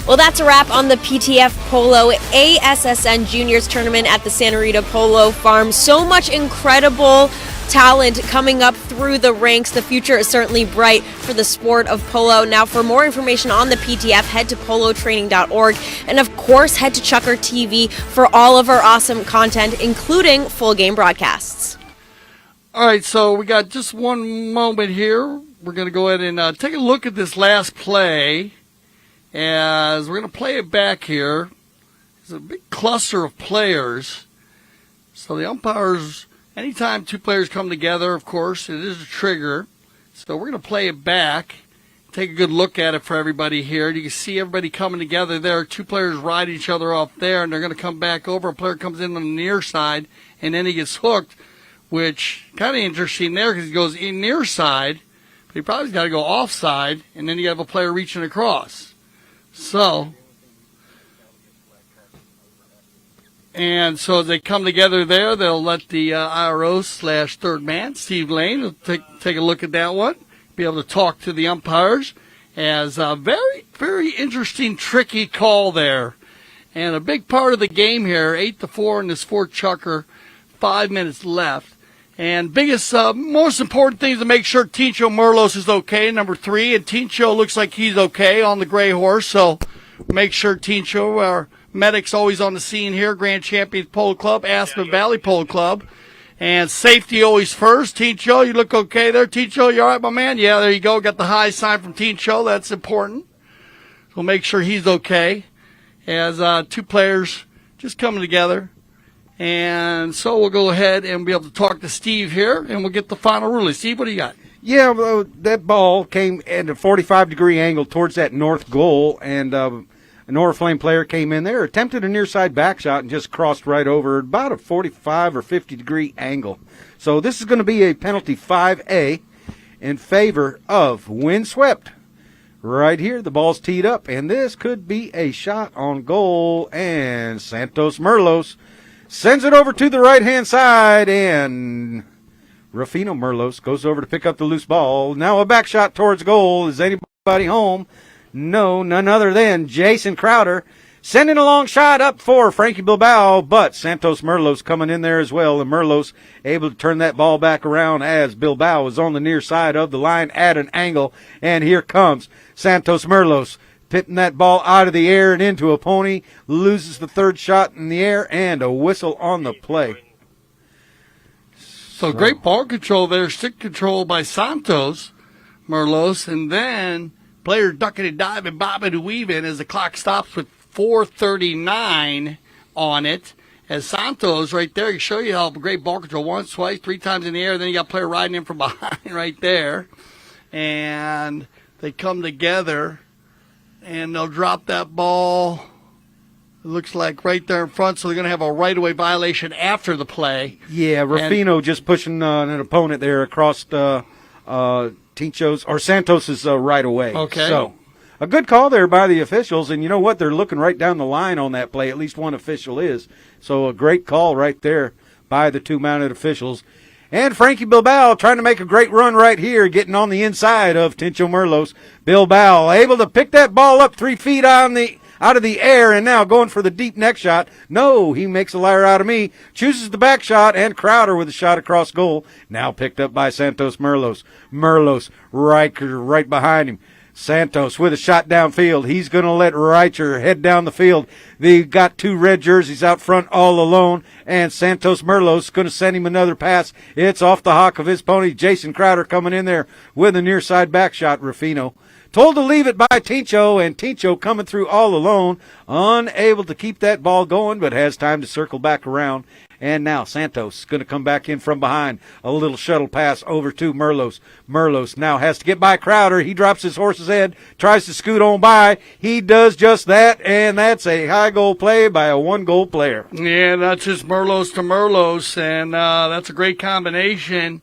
Well, that's a wrap on the PTF Polo ASSN Juniors Tournament at the Santa Rita Polo Farm. So much incredible talent coming up through the ranks. The future is certainly bright for the sport of polo. Now, for more information on the PTF, head to polotraining.org. And, of course, head to Chucker TV for all of our awesome content, including full game broadcasts. All right, so we got just one moment here. We're going to go ahead and take a look at this last play. As we're going to play it back here. It's a big cluster of players. So the umpires, anytime two players come together, of course, it is a trigger. So we're going to play it back, take a good look at it for everybody here. You can see everybody coming together there. Two players ride each other off there, and they're going to come back over. A player comes in on the near side, and then he gets hooked, which kind of interesting there because he goes in near side, but he probably's got to go offside, and then you have a player reaching across. So as they come together there, they'll let the IRO/third man, Steve Lane, take a look at that one, be able to talk to the umpires. As a very, very interesting, tricky call there. And a big part of the game here, 8-4 in this fourth chucker, 5 minutes left. And biggest, most important thing is to make sure Tincho Merlos is okay, number 3. And Tincho looks like he's okay on the gray horse. So make sure Tincho, our medic's always on the scene here, Grand Champions Polo Club, Aspen Valley Polo Club. And safety always first. Tincho, you look okay there. Tincho, you all right, my man? Yeah, there you go. Got the high sign from Tincho. That's important. So make sure he's okay. As two players just coming together. And so we'll go ahead and be able to talk to Steve here, and we'll get the final ruling. Steve, what do you got? Yeah, well, that ball came at a 45-degree angle towards that north goal, and an Oriflamme player came in there, attempted a near side back shot, and just crossed right over about a 45 or 50-degree angle. So this is going to be a penalty 5A in favor of Windswept. Right here, the ball's teed up, and this could be a shot on goal, and Santos Merlos sends it over to the right-hand side, and Rufino Merlos goes over to pick up the loose ball. Now a back shot towards goal. Is anybody home? No, none other than Jason Crowder sending a long shot up for Frankie Bilbao, but Santos Merlos coming in there as well, and Merlos able to turn that ball back around as Bilbao is on the near side of the line at an angle, and here comes Santos Merlos, pitting that ball out of the air and into a pony, loses the third shot in the air, and a whistle on the play. So great ball control there, stick control by Santos Merlos, and then player ducking and diving, bobbing and weaving as the clock stops with 4:39 on it. As Santos right there, can show you how great ball control, once, twice, three times in the air, then you got a player riding in from behind right there. And they come together, and they'll drop that ball. It looks like right there in front, so they're going to have a right-of-way violation after the play. Yeah, Rufino just pushing an opponent there across Tincho's or Santos's right away. Okay. So a good call there by the officials, and you know what? They're looking right down the line on that play. At least one official is. So a great call right there by the two mounted officials. And Frankie Bilbao trying to make a great run right here, getting on the inside of Tincho Merlos. Bilbao able to pick that ball up 3 feet out of the air, and now going for the deep neck shot. No, he makes a liar out of me. Chooses the back shot, and Crowder with a shot across goal. Now picked up by Santos Merlos. Merlos right behind him. Santos with a shot downfield. He's going to let Reicher head down the field. They've got two red jerseys out front all alone, and Santos Merlos going to send him another pass. It's off the hock of his pony. Jason Crowder coming in there with a near side back shot. Rufino told to leave it by Tincho, and Tincho coming through all alone, unable to keep that ball going, but has time to circle back around. And now Santos is going to come back in from behind. A little shuttle pass over to Merlos. Merlos now has to get by Crowder. He drops his horse's head, tries to scoot on by. He does just that, and that's a high goal play by a one-goal player. Yeah, that's just Merlos to Merlos, and that's a great combination.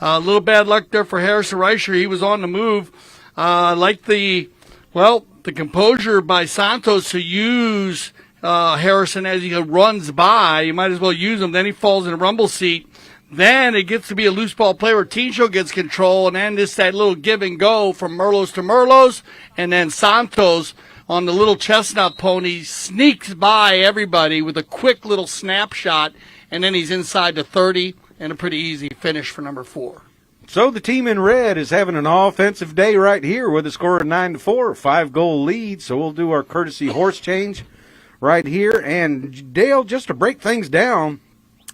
A little bad luck there for Harrison Reicher. He was on the move. Like the composure by Santos to use Harrison as he runs by. You might as well use him. Then he falls in a rumble seat. Then it gets to be a loose ball play where Tincho gets control, and then just that little give and go from Merlos to Merlos, and then Santos on the little chestnut pony sneaks by everybody with a quick little snapshot, and then he's inside the 30, and a pretty easy finish for number 4. So the team in red is having an offensive day right here with a score of 9-4, 5-goal lead. So we'll do our courtesy horse change right here. And Dale, just to break things down,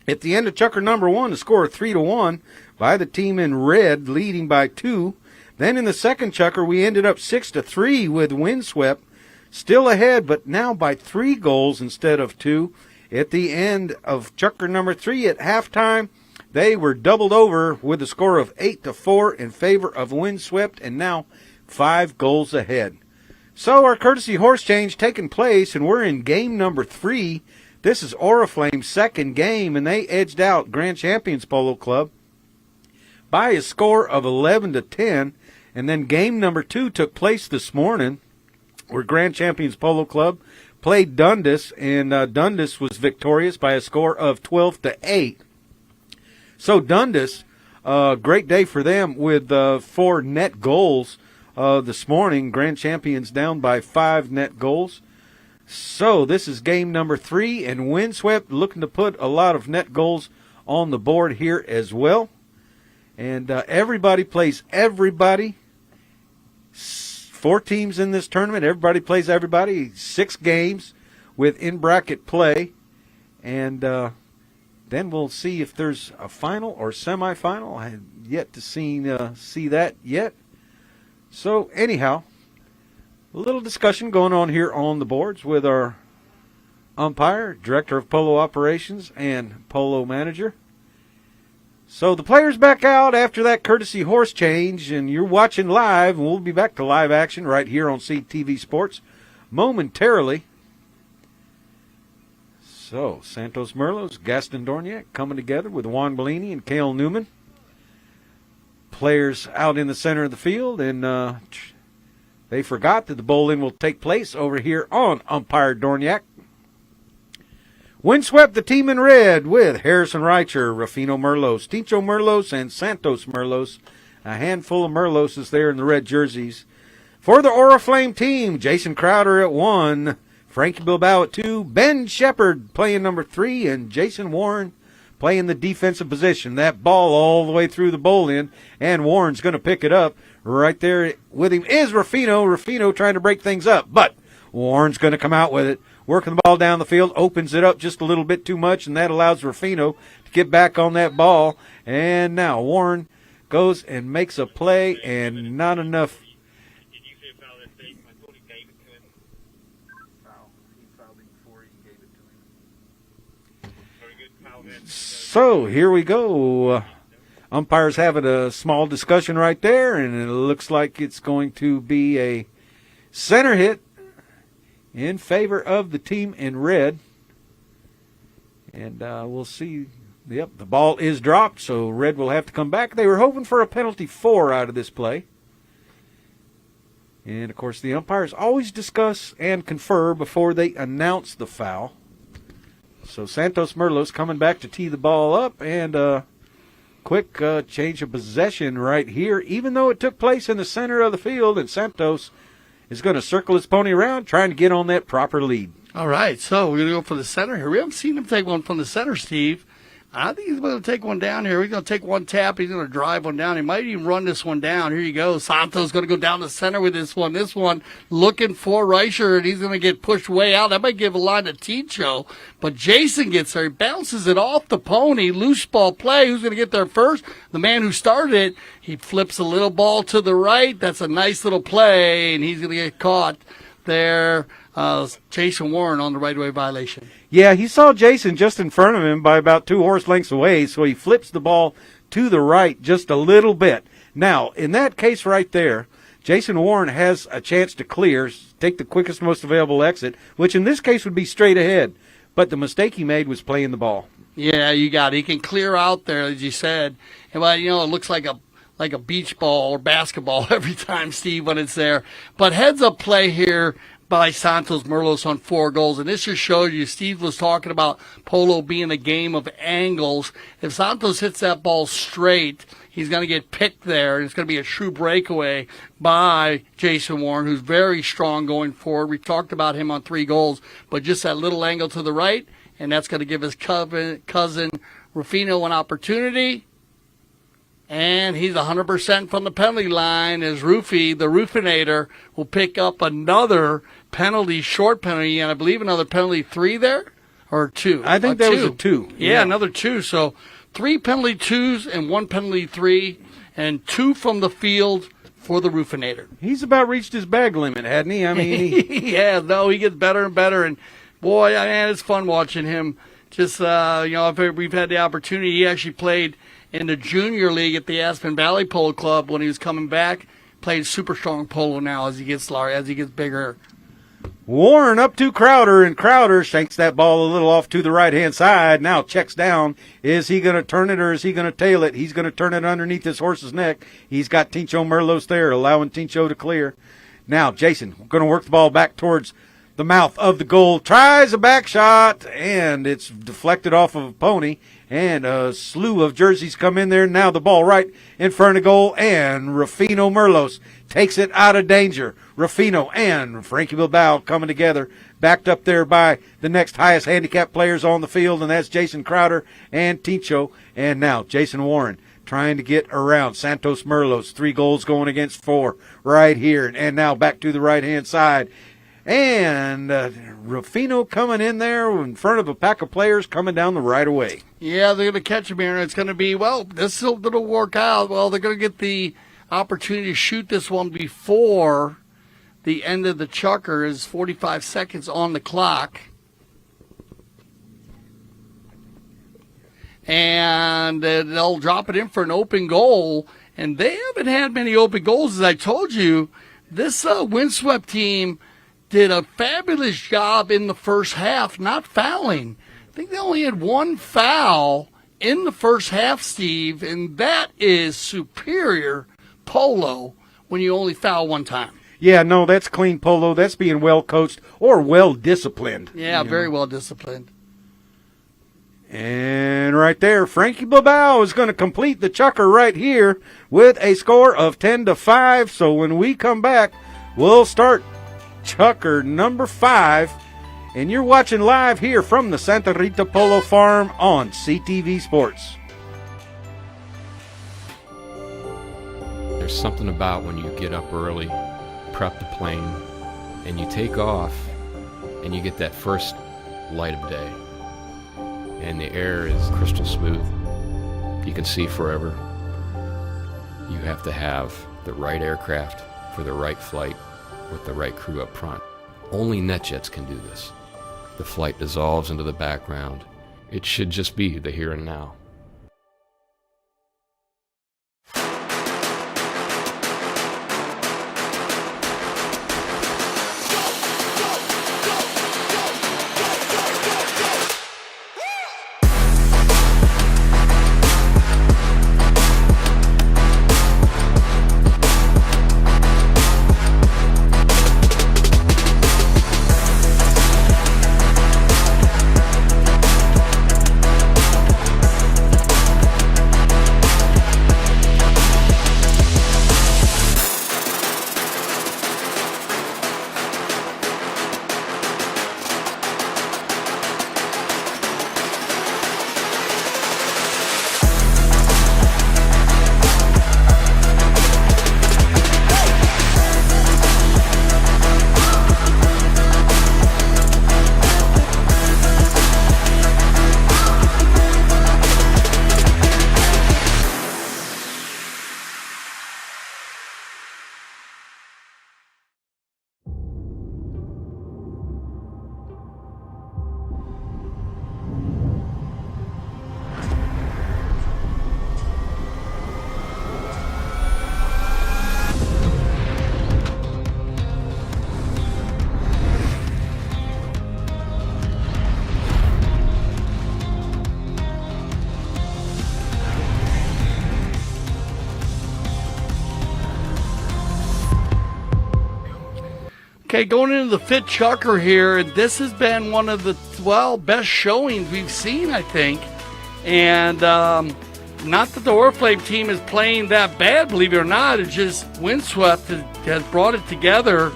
at the end of chukker number 1, the score of 3-1 by the team in red, leading by 2. Then in the second chukker, we ended up 6-3 with Windswept, still ahead, but now by 3 goals instead of 2. At the end of chukker number 3 at halftime, they were doubled over with a score of 8-4 in favor of Windswept, and now 5 goals ahead. So our courtesy horse change taking place, and we're in game number 3. This is Oriflamme's second game, and they edged out Grand Champions Polo Club by a score of 11-10. And then game number 2 took place this morning, where Grand Champions Polo Club played Dundas, and Dundas was victorious by a score of 12-8. So Dundas, great day for them with 4 net goals this morning. Grand Champions down by 5 net goals. So this is game number 3, and Windswept looking to put a lot of net goals on the board here as well. And everybody plays everybody. 4 teams in this tournament. Everybody plays everybody. 6 games with in-bracket play. And then we'll see if there's a final or semifinal. I have yet to see that yet. So anyhow, a little discussion going on here on the boards with our umpire, director of polo operations, and polo manager. So the players back out after that courtesy horse change, and you're watching live, and we'll be back to live action right here on CTV Sports momentarily. So Santos Merlos, Gaston Dorniak coming together with Juan Bellini and Cale Newman. Players out in the center of the field, and they forgot that the bowl-in will take place over here on umpire Dorniak. Windswept the team in red with Harrison Reicher, Rufino Merlos, Tincho Merlos, and Santos Merlos. A handful of Merloses there in the red jerseys. For the Oriflamme team, Jason Crowder at 1, Frankie Bilbao at 2, Ben Shepard playing number 3, and Jason Warren playing the defensive position. That ball all the way through the bowl-in, and Warren's going to pick it up. Right there with him is Rufino. Rufino trying to break things up, but Warren's going to come out with it. Working the ball down the field, opens it up just a little bit too much, and that allows Rufino to get back on that ball. And now Warren goes and makes a play, and not enough. So here we go. Umpires having a small discussion right there, and it looks like it's going to be a center hit in favor of the team in red. And we'll see. Yep, the ball is dropped, so red will have to come back. They were hoping for a penalty 4 out of this play. And, of course, the umpires always discuss and confer before they announce the foul. So Santos Merlos coming back to tee the ball up, and quick change of possession right here, even though it took place in the center of the field, and Santos is going to circle his pony around, trying to get on that proper lead. All right, so we're going to go for the center here. We haven't seen him take one from the center, Steve. I think he's going to take one down here. He's going to take one tap. He's going to drive one down. He might even run this one down. Here you go. Santos going to go down the center with this one. This one looking for Reicher, and he's going to get pushed way out. That might give a line to Ticho, but Jason gets there. He bounces it off the pony. Loose ball play. Who's going to get there first? The man who started it. He flips a little ball to the right. That's a nice little play, and he's going to get caught there. Jason Warren on the right-of-way violation. Yeah, he saw Jason just in front of him by about 2 horse lengths away, so he flips the ball to the right just a little bit. Now, in that case right there, Jason Warren has a chance to clear, take the quickest, most available exit, which in this case would be straight ahead. But the mistake he made was playing the ball. Yeah, you got it. He can clear out there, as you said. And, well, you know, it looks like a beach ball or basketball every time, Steve, when it's there. But heads-up play here by Santos Merlos on 4 goals. And this just shows you, Steve was talking about polo being a game of angles. If Santos hits that ball straight, he's going to get picked there. And it's going to be a true breakaway by Jason Warren, who's very strong going forward. We talked about him on 3 goals, but just that little angle to the right, and that's going to give his cousin Rufino an opportunity. And he's 100% from the penalty line as Roofy, the Roofinator, will pick up another penalty, short penalty, and I believe another penalty 3 there, or 2. I think that was a 2. Yeah, another 2. So 3 penalty 2s and 1 penalty 3, and 2 from the field for the Roofinator. He's about reached his bag limit, hadn't he? I mean, yeah, no, he gets better and better, and boy, man, it's fun watching him. Just, if we've had the opportunity, he actually played in the junior league at the Aspen Valley Polo Club when he was coming back. Played super strong polo now as he gets bigger. Warren up to Crowder, and Crowder shanks that ball a little off to the right-hand side. Now checks down. Is he going to turn it or is he going to tail it? He's going to turn it underneath his horse's neck. He's got Tincho Merlos there, allowing Tincho to clear. Now Jason going to work the ball back towards the mouth of the goal. Tries a back shot, and it's deflected off of a pony. And a slew of jerseys come in there. Now the ball right in front of goal, and Rufino Merlos takes it out of danger. Rufino and Frankie Bilbao coming together, backed up there by the next highest handicap players on the field, and that's Jason Crowder and Tincho. And now Jason Warren trying to get around Santos Merlos. 3 goals going against 4 right here. And now back to the right-hand side. And Rufino coming in there in front of a pack of players coming down the right of way. Yeah, they're going to catch him here, and it's going to be, well, this is going to work out. Well, they're going to get the opportunity to shoot this one before the end of the chukker. Is 45 seconds on the clock. and they'll drop it in for an open goal. And they haven't had many open goals, as I told you. This windswept team did a fabulous job in the first half, not fouling. I think they only had one foul in the first half, Steve, and that is superior polo when you only foul one time. Yeah, no, that's clean polo. That's being well coached or well disciplined. Yeah, very well disciplined. And right there, Frankie Bilbao is going to complete the chukker right here with a score of 10-5. So when we come back, we'll start chukker number 5. And you're watching live here from the Santa Rita Polo Farm on CTV Sports. There's something about when you get up early, prep the plane, and you take off, and you get that first light of day. And the air is crystal smooth. You can see forever. You have to have the right aircraft for the right flight with the right crew up front. Only NetJets can do this. The flight dissolves into the background. It should just be the here and now. Okay, going into the fifth chukker here, this has been one of the, best showings we've seen, I think. And not that the Oriflamme team is playing that bad, believe it or not. It's just Windswept has brought it together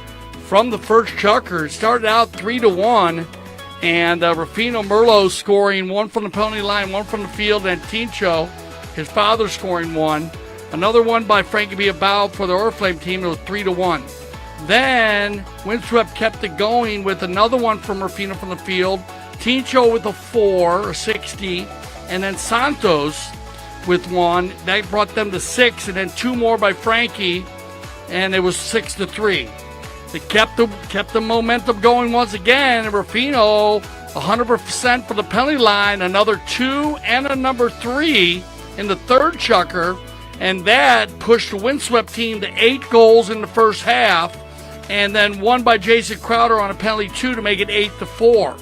from the first chukker. It started out 3-1, and Rufino Merlo scoring one from the penalty line, one from the field, and Tincho, his father, scoring one. Another one by Frankie Bilbao for the Oriflamme team. It was 3-1. Then Windswept kept it going with another one from Rufino from the field, Tincho with a 4, or 60, and then Santos with one. That brought them to 6, and then 2 more by Frankie, and it was 6-3. They kept the momentum going once again, and Rufino 100% for the penalty line, another 2 and a number 3 in the third chukker, and that pushed the Windswept team to 8 goals in the first half, and then one by Jason Crowder on a penalty 2 to make it 8-4.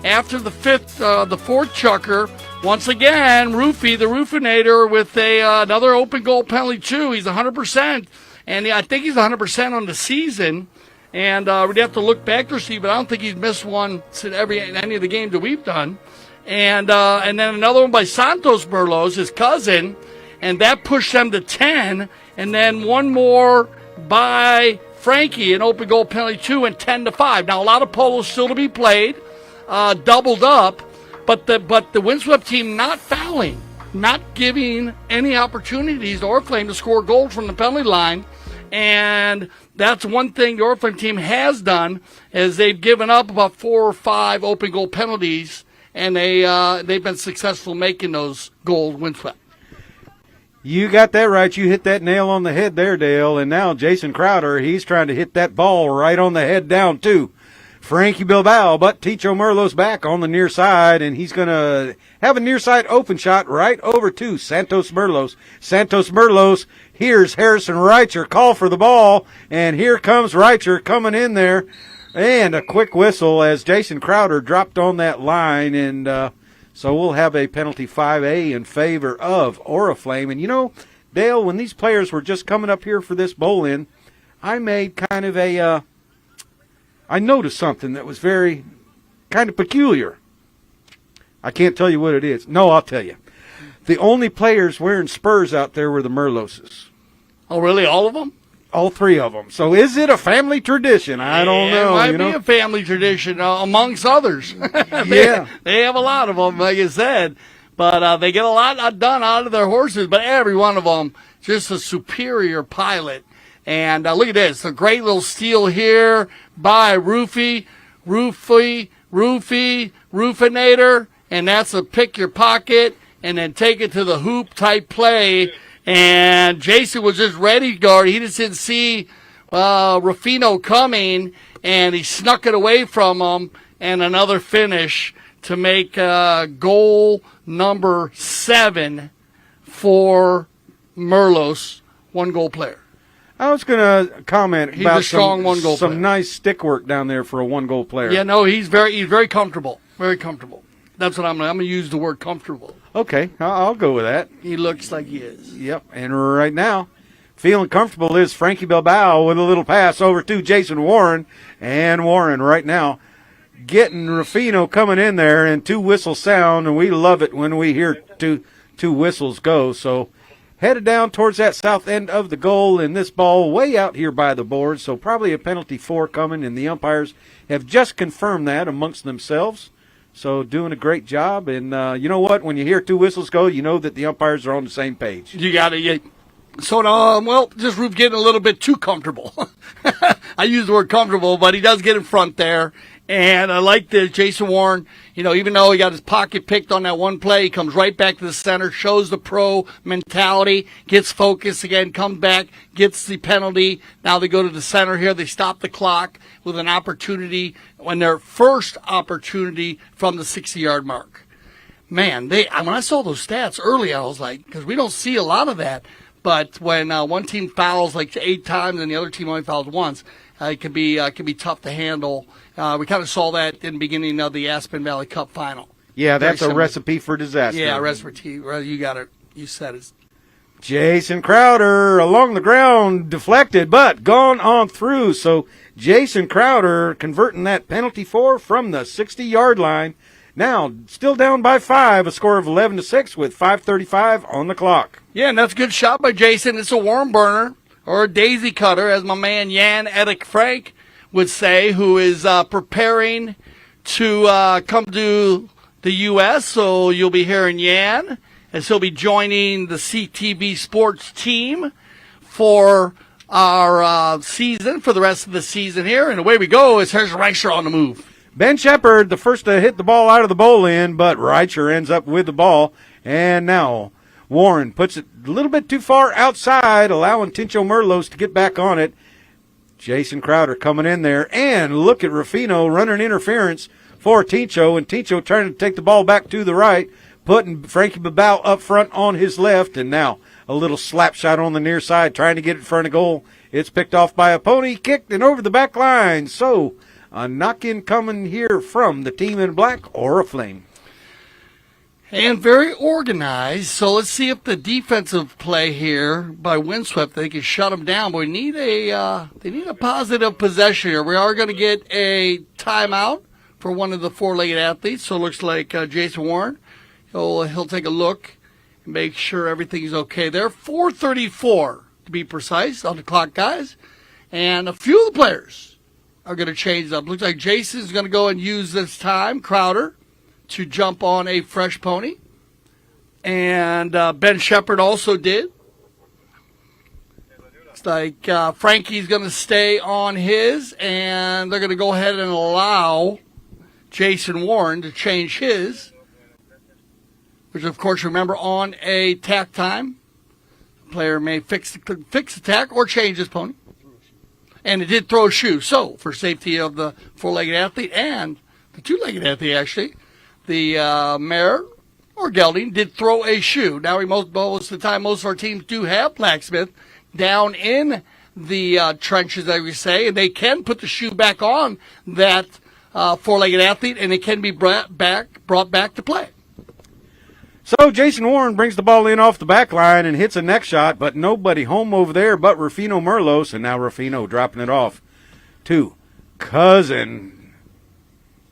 After the fourth chukker, once again, Roofy, the Roofinator, with another open goal penalty 2. He's 100%, and I think he's 100% on the season. And we'd have to look back to see, but I don't think he's missed one in any of the games that we've done. And then another one by Santos Merlos, his cousin, and that pushed them to 10. And then one more by Frankie, an open goal penalty 2, and 10-5. Now, a lot of polos still to be played, doubled up, but the Windswept team not fouling, not giving any opportunities to Oriflamme to score goals from the penalty line. And that's one thing the Oriflamme team has done, is they've given up about 4 or 5 open goal penalties, and they've been successful making those goals Windswept. You got that right. You hit that nail on the head there, Dale. And now Jason Crowder, he's trying to hit that ball right on the head down, too. Frankie Bilbao, but Ticho Merlos back on the near side, and he's going to have a near side open shot right over to Santos Merlos. Santos Merlos, here's Harrison Reicher call for the ball, and here comes Reicher coming in there, and a quick whistle as Jason Crowder dropped on that line, and so we'll have a penalty 5A in favor of Oriflamme. And you know, Dale, when these players were just coming up here for this bowl-in, I made kind of I noticed something that was very kind of peculiar. I can't tell you what it is. No, I'll tell you. The only players wearing Spurs out there were the Merloses. Oh, really? All of them? All three of them. So is it a family tradition? I don't know. It might be a family tradition amongst others. Yeah. They have a lot of them, like you said. But they get a lot done out of their horses. But every one of them, just a superior pilot. And look at this, a great little steal here by Roofinator, and that's a pick your pocket and then take it to the hoop type play. And Jason was just ready to guard. He just didn't see Rufino coming, and he snuck it away from him. And another finish to make goal number 7 for Merlos, 1-goal player. I was going to comment He's about a strong one-goal player. some nice stick work down there for a 1-goal player. Yeah, no, he's very comfortable. Very comfortable. That's what I'm going to use the word comfortable. Okay, I'll go with that. He looks like he is. Yep, and right now, feeling comfortable is Frankie Bilbao with a little pass over to Jason Warren. And Warren right now getting Rufino coming in there, and 2 whistles sound, and we love it when we hear two whistles go. So headed down towards that south end of the goal, and this ball way out here by the board, so probably a penalty 4 coming, and the umpires have just confirmed that amongst themselves. So doing a great job, and you know what? When you hear 2 whistles go, you know that the umpires are on the same page. You got it. So, just Roof getting a little bit too comfortable. I use the word comfortable, but he does get in front there. And I like the Jason Warren, even though he got his pocket picked on that one play, he comes right back to the center, shows the pro mentality, gets focused again, comes back, gets the penalty. Now they go to the center here. They stop the clock with an opportunity, when their first opportunity from the 60-yard mark. Man, when I saw those stats early, I was like, because we don't see a lot of that. But when one team fouls like 8 times and the other team only fouls once, it can be tough to handle. We kind of saw that in the beginning of the Aspen Valley Cup final. Yeah, that's a recipe for disaster. Yeah, recipe. You got it. You said it. Jason Crowder along the ground, deflected, but gone on through. So Jason Crowder converting that penalty 4 from the 60-yard line. Now, still down by 5, a score of 11-6 with 5:35 on the clock. Yeah, and that's a good shot by Jason. It's a worm burner or a daisy cutter, as my man Jan Erik Frank would say, who is preparing to come to the U.S. So you'll be hearing Jan, as he'll be joining the CTV Sports team for our season, for the rest of the season here. And away we go as here's Reicher on the move. Ben Shepard, the first to hit the ball out of the bowl in, but Reicher ends up with the ball. And now Warren puts it a little bit too far outside, allowing Tincho Merlos to get back on it. Jason Crowder coming in there, and look at Rufino running interference for Tincho, and Tincho trying to take the ball back to the right, putting Frankie Bilbao up front on his left, and now a little slap shot on the near side, trying to get it in front of goal. It's picked off by a pony, kicked, and over the back line. So a knock-in coming here from the team in black, Oriflamme. And very organized. So let's see if the defensive play here by Windswept, they can shut them down. But they need a positive possession here. We are going to get a timeout for one of the 4-legged athletes. So it looks like Jason Warren, he'll take a look and make sure everything's okay there. 4:34 to be precise on the clock, guys. And a few of the players are going to change it up. Looks like Jason's going to go and use this time, Crowder, to jump on a fresh pony. And Ben Shepard also did. It's like Frankie's going to stay on his, and they're going to go ahead and allow Jason Warren to change his, which, of course, remember, on a tack time, the player may fix the tack or change his pony. And it did throw a shoe. So, for safety of the four-legged athlete and the two-legged athlete, actually, the mare or gelding did throw a shoe. Now, most of the time, most of our teams do have blacksmith down in the trenches, as we say, and they can put the shoe back on that four-legged athlete, and it can be brought back to play. So Jason Warren brings the ball in off the back line and hits a neck shot, but nobody home over there but Rufino Merlos, and now Rufino dropping it off to cousin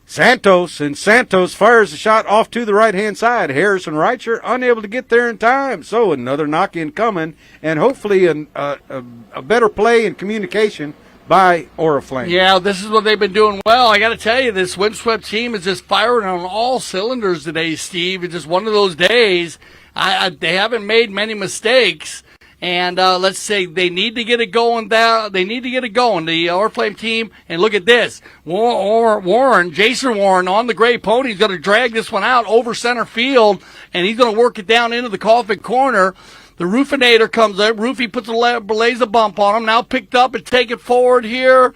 Santos, and Santos fires the shot off to the right-hand side. Harrison Reicher unable to get there in time, so another knock-in coming, and hopefully a better play and communication by Oriflamme. Yeah, this is what they've been doing well. I got to tell you, this windswept team is just firing on all cylinders today, Steve. It's just one of those days. They haven't made many mistakes, and let's say they need to get it going. They need to get it going. The Oriflamme team, and look at this. Jason Warren on the gray pony is going to drag this one out over center field, and he's going to work it down into the coffin corner. The Roofinator comes up. Roofy lays a bump on him. Now picked up and taken forward here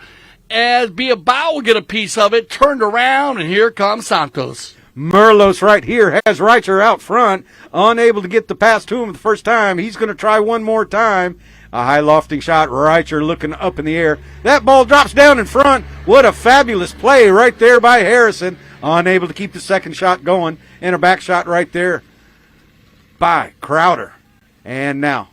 as Bilbao will get a piece of it. Turned around, and here comes Santos. Merlos right here has Reicher out front, unable to get the pass to him the first time. He's going to try one more time. A high lofting shot. Reicher looking up in the air. That ball drops down in front. What a fabulous play right there by Harrison. Unable to keep the second shot going. And a back shot right there by Crowder. And now,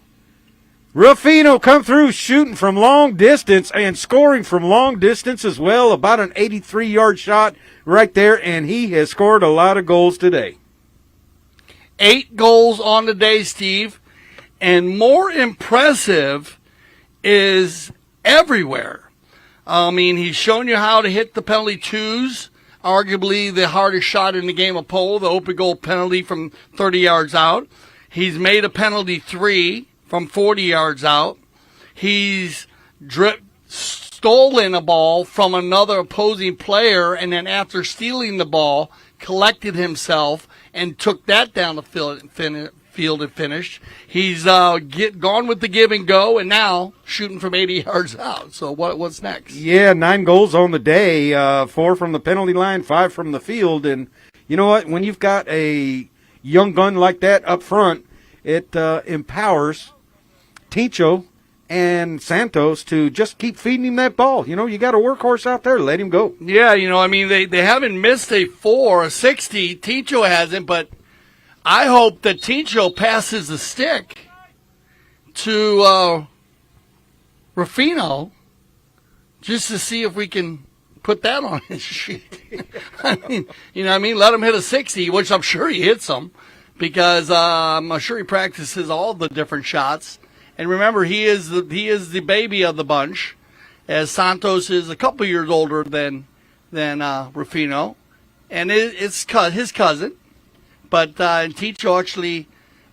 Rufino come through shooting from long distance and scoring from long distance as well. About an 83-yard shot right there, and he has scored a lot of goals today. 8 goals on the day, Steve. And more impressive is everywhere. I mean, he's shown you how to hit the penalty twos. Arguably the hardest shot in the game of polo, the open goal penalty from 30 yards out. He's made a penalty 3 from 40 yards out. He's stolen a ball from another opposing player, and then after stealing the ball, collected himself and took that down the field and finished. He's gone with the give and go, and now shooting from 80 yards out. So what's next? Yeah, 9 goals on the day, 4 from the penalty line, 5 from the field. And you know what? When you've got a young gun like that up front, it empowers Tincho and Santos to just keep feeding him that ball. You know, you got a workhorse out there, let him go. Yeah, you know, I mean, they haven't missed a 60. Tincho hasn't, but I hope that Tincho passes the stick to Rufino just to see if we can put that on his sheet. I mean, you know what I mean? Let him hit a 60, which I'm sure he hits them, because I'm sure he practices all the different shots. And remember, he is the baby of the bunch, as Santos is a couple years older than Rufino, and it's his cousin. But Ticho actually,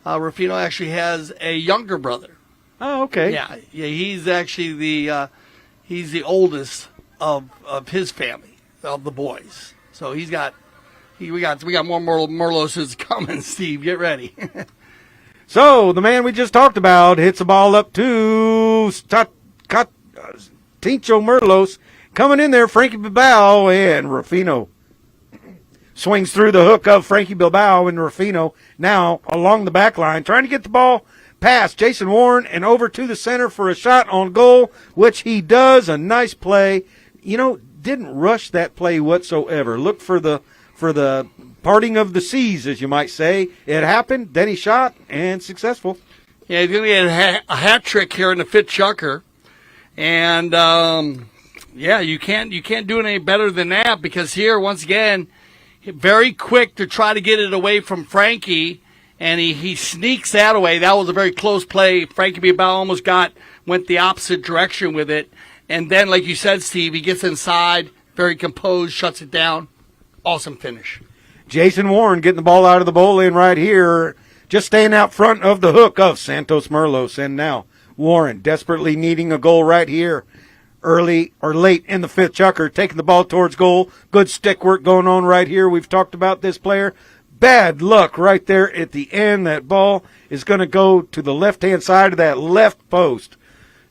Rufino actually has a younger brother. Oh, okay. Yeah. He's actually he's the oldest of his family, of the boys. So we got more Merloses coming. Steve, get ready. So the man we just talked about hits the ball up to Tincho Merlos. Coming in there, Frankie Bilbao, and Rufino swings through the hook of Frankie Bilbao, and Rufino now along the back line, trying to get the ball past Jason Warren and over to the center for a shot on goal, which he does. A nice play. You know, didn't rush that play whatsoever. Look for the parting of the seas, as you might say. It happened, then he shot, and successful. Yeah, he's going to get a hat trick here in the fifth chukker. And, yeah, you can't do it any better than that, because here, once again, very quick to try to get it away from Frankie, and he sneaks that away. That was a very close play. Frankie Bilbao almost went the opposite direction with it. And then, like you said, Steve, he gets inside, very composed, shuts it down. Awesome finish. Jason Warren getting the ball out of the bowl in right here, just staying out front of the hook of Santos Merlos. And now Warren desperately needing a goal right here, early or late in the fifth chukker, taking the ball towards goal. Good stick work going on right here. We've talked about this player. Bad luck right there at the end. That ball is going to go to the left-hand side of that left post.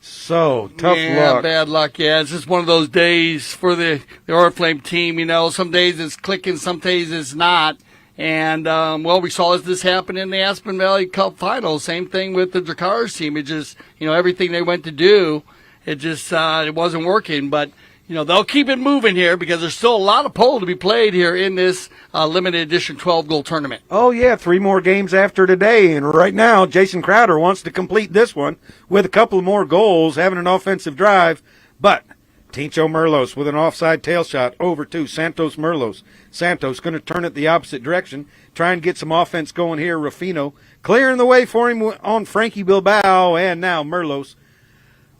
So, tough yeah, luck. bad luck. Yeah, it's just one of those days for the Oriflamme team. You know, some days it's clicking, some days it's not. And, well, we saw this happen in the Aspen Valley Cup final. Same thing with the Dracarys team. It just, you know, everything they went to do, it just, it wasn't working. But, you know, they'll keep it moving here because there's still a lot of polo to be played here in this limited edition 12-goal tournament. Oh, yeah, 3 more games after today. And right now, Jason Crowder wants to complete this one with a couple of more goals, having an offensive drive. But Tincho Merlos with an offside tail shot over to Santos Merlos. Santos going to turn it the opposite direction, try and get some offense going here. Rufino clearing the way for him on Frankie Bilbao, and now Merlos.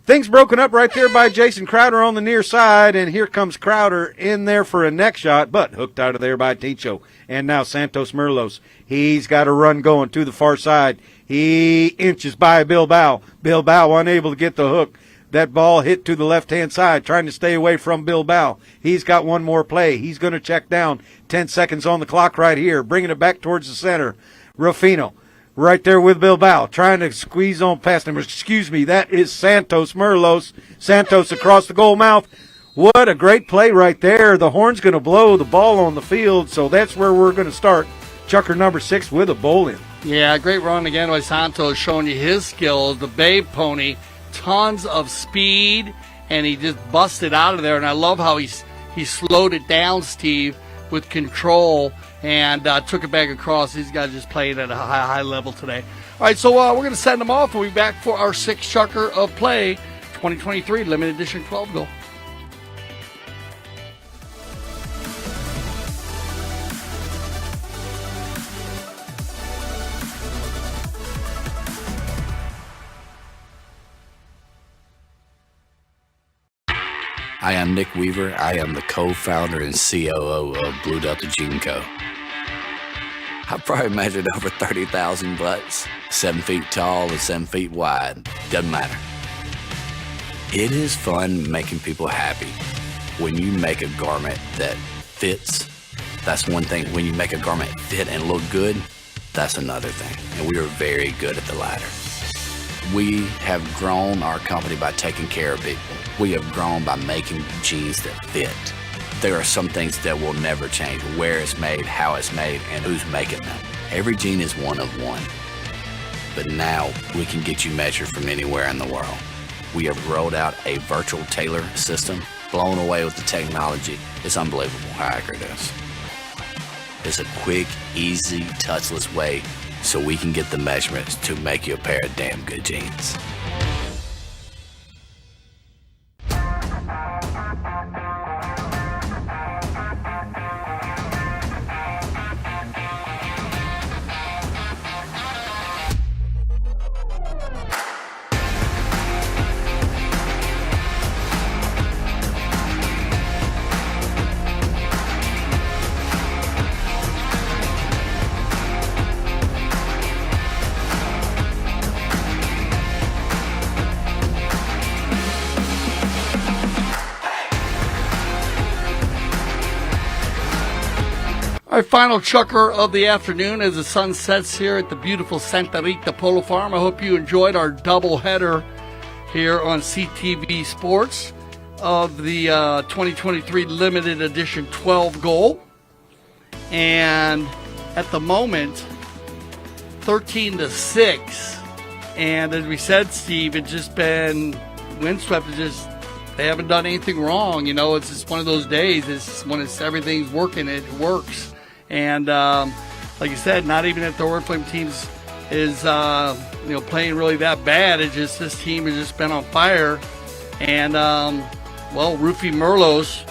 Things broken up right there by Jason Crowder on the near side, and here comes Crowder in there for a neck shot, but hooked out of there by Tincho. And now Santos Merlos. He's got a run going to the far side. He inches by Bilbao. Bilbao unable to get the hook. That ball hit to the left-hand side, trying to stay away from Bilbao. He's got one more play. He's going to check down. 10 seconds on the clock right here, bringing it back towards the center. Rufino right there with Bilbao, trying to squeeze on past him. Excuse me, that is Santos Merlos. Santos across the goal mouth. What a great play right there. The horn's going to blow the ball on the field, so that's where we're going to start. Chucker number 6 with a bowl in. Yeah, great run again by Santos, showing you his skills. The Babe Pony, tons of speed, and he just busted out of there. And I love how he slowed it down, Steve, with control, and took it back across. These guys just played at a high level today. All right, so we're going to send them off. We'll be back for our 6th Chucker of Play 2023 Limited Edition 12-goal. I am Nick Weaver. I am the co-founder and COO of Blue Delta Gene Co. I've probably measured over 30,000 butts, 7 feet tall and 7 feet wide. Doesn't matter. It is fun making people happy. When you make a garment that fits, that's one thing. When you make a garment fit and look good, that's another thing. And we are very good at the latter. We have grown our company by taking care of people. We have grown by making jeans that fit. There are some things that will never change: where it's made, how it's made, and who's making them. Every jean is one of one. But now we can get you measured from anywhere in the world. We have rolled out a virtual tailor system, blown away with the technology. It's unbelievable how accurate it is. It's a quick, easy, touchless way so we can get the measurements to make you a pair of damn good jeans. Our final chucker of the afternoon as the sun sets here at the beautiful Santa Rita Polo Farm. I hope you enjoyed our doubleheader here on CTV Sports of the 2023 Limited Edition 12-goal. And at the moment, 13-6. And as we said, Steve, it's just been windswept. They haven't done anything wrong. You know, it's just one of those days. It's when everything's working, it works. And like you said, not even if the Oriflamme teams is playing really that bad. It's just this team has just been on fire. And Rufy Merlos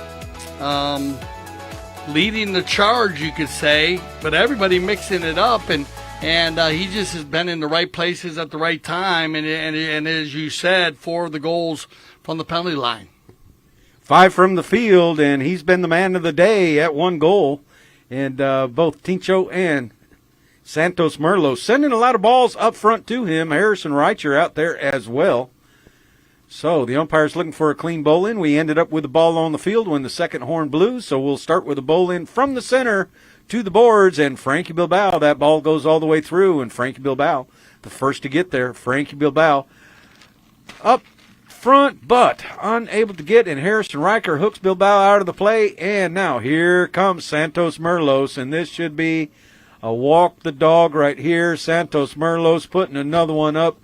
leading the charge, you could say, but everybody mixing it up, and he just has been in the right places at the right time. And as you said, 4 of the goals from the penalty line, 5 from the field, and he's been the man of the day at 1 goal. And both Tincho and Santos Merlos sending a lot of balls up front to him. Harrison Reicher out there as well. So the umpire's looking for a clean bowl in. We ended up with the ball on the field when the second horn blew. So we'll start with a bowl in from the center to the boards. And Frankie Bilbao, that ball goes all the way through. And Frankie Bilbao, the first to get there. Frankie Bilbao up front, but unable to get, and Harrison Riker hooks Bilbao out of the play, and now here comes Santos Merlos, and this should be a walk the dog right here. Santos Merlos putting another one up,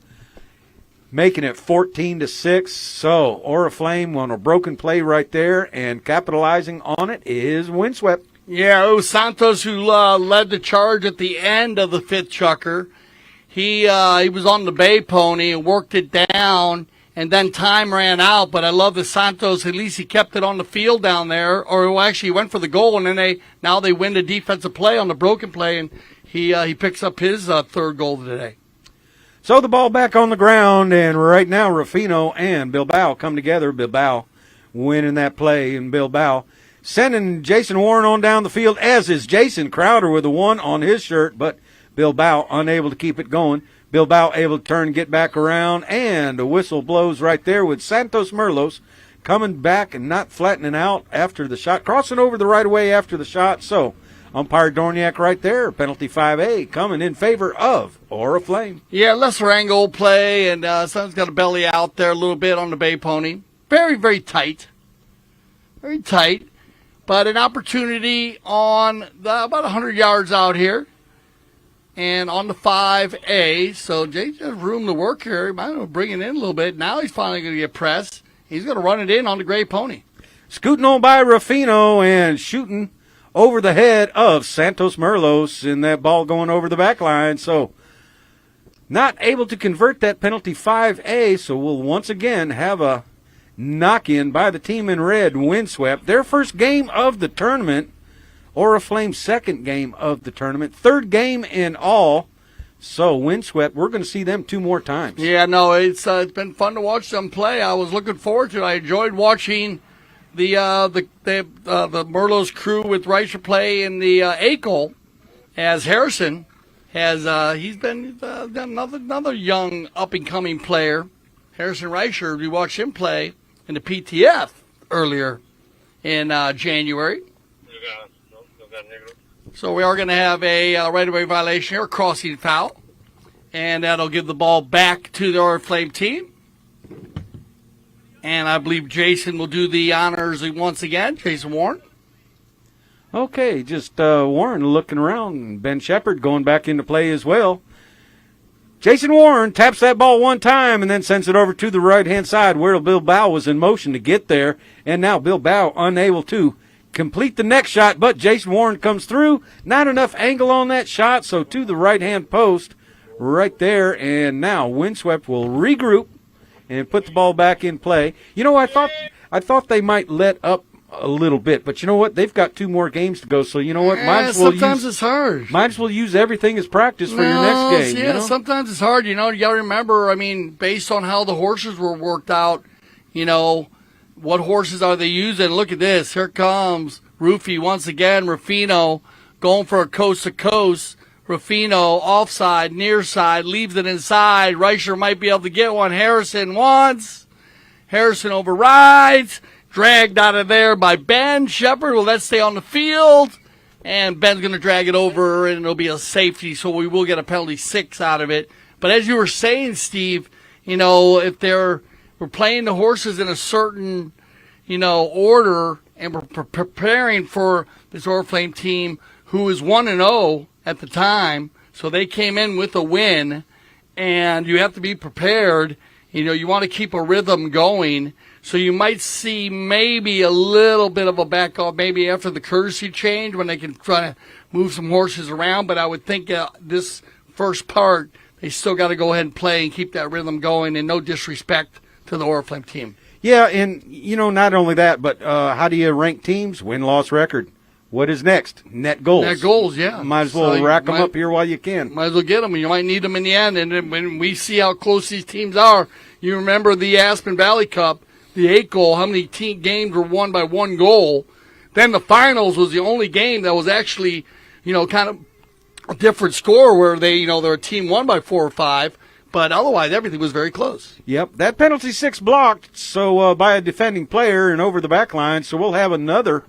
making it 14-6. So Oriflamme on a broken play right there, and capitalizing on it is Windswept. Yeah, it was Santos who led the charge at the end of the fifth chucker. He was on the bay pony and worked it down, and then time ran out. But I love that Santos, at least he kept it on the field down there, or actually went for the goal, and then now they win the defensive play on the broken play, and he picks up his third goal today. So the ball back on the ground, and right now Rufino and Bilbao come together. Bilbao winning that play, and Bilbao sending Jason Warren on down the field, as is Jason Crowder with a 1 on his shirt, but Bilbao unable to keep it going. Bilbao able to turn, get back around, and a whistle blows right there with Santos Merlos coming back and not flattening out after the shot, crossing over the right of way after the shot. So umpire Dorniak right there, penalty 5A coming in favor of Oriflamme. Yeah, lesser angle play, and someone's got a belly out there a little bit on the bay pony. Very, very tight. Very tight. But an opportunity on about 100 yards out here. And on the 5A, so Jay has room to work here. He might bring it in a little bit. Now he's finally going to get pressed. He's going to run it in on the gray pony. Scooting on by Rufino and shooting over the head of Santos Merlos, and that ball going over the back line. So not able to convert that penalty 5A, so we'll once again have a knock-in by the team in red, Windswept. Their first game of the tournament, Oriflamme's second game of the tournament, third game in all. So Windswept, we're going to see them 2 more times. Yeah, no, it's been fun to watch them play. I was looking forward to it. I enjoyed watching the Merlos crew with Reicher play in the A goal, as Harrison has he's been another young up and coming player. Harrison Reicher, we watched him play in the PTF earlier in January. So we are going to have a right-of-way violation here, a crossing foul, and that'll give the ball back to the Oriflamme team. And I believe Jason will do the honors once again, Jason Warren. Okay, just Warren looking around, and Ben Shepard going back into play as well. Jason Warren taps that ball one time and then sends it over to the right-hand side where Bilbao was in motion to get there, and now Bilbao unable to complete the next shot, but Jason Warren comes through. Not enough angle on that shot, so to the right-hand post right there, and now Windswept will regroup and put the ball back in play. You know, I thought they might let up a little bit, but you know what? They've got 2 more games to go, so you know what? Sometimes it's hard. Might as well use everything as practice for your next game. Yeah, you know? Sometimes it's hard. You know, you got to remember, I mean, based on how the horses were worked out, you know, what horses are they using? Look at this. Here comes Rufy once again. Rufino going for a coast-to-coast. Rufino offside, near side, leaves it inside. Reicher might be able to get one. Harrison wants. Harrison overrides. Dragged out of there by Ben Shepard. Will that stay on the field? And Ben's going to drag it over, and it'll be a safety, so we will get a penalty 6 out of it. But as you were saying, Steve, you know, if we're playing the horses in a certain, you know, order, and we're preparing for this Oriflamme team who is 1-0 at the time, so they came in with a win, and you have to be prepared. You know, you want to keep a rhythm going, so you might see maybe a little bit of a back off maybe after the courtesy change when they can try to move some horses around, but I would think this first part, they still got to go ahead and play and keep that rhythm going, and no disrespect to the Oriflamme team. Yeah, and, you know, not only that, but how do you rank teams? Win-loss record. What is next? Net goals. Net goals, yeah. Might as well rack them up here while you can. Might as well get them. You might need them in the end. And then when we see how close these teams are, you remember the Aspen Valley Cup, the 8-goal, how many games were won by 1 goal. Then the finals was the only game that was actually, you know, kind of a different score where they, you know, their team won by 4 or 5. But otherwise, everything was very close. Yep, that penalty 6 blocked, so by a defending player and over the back line. So we'll have another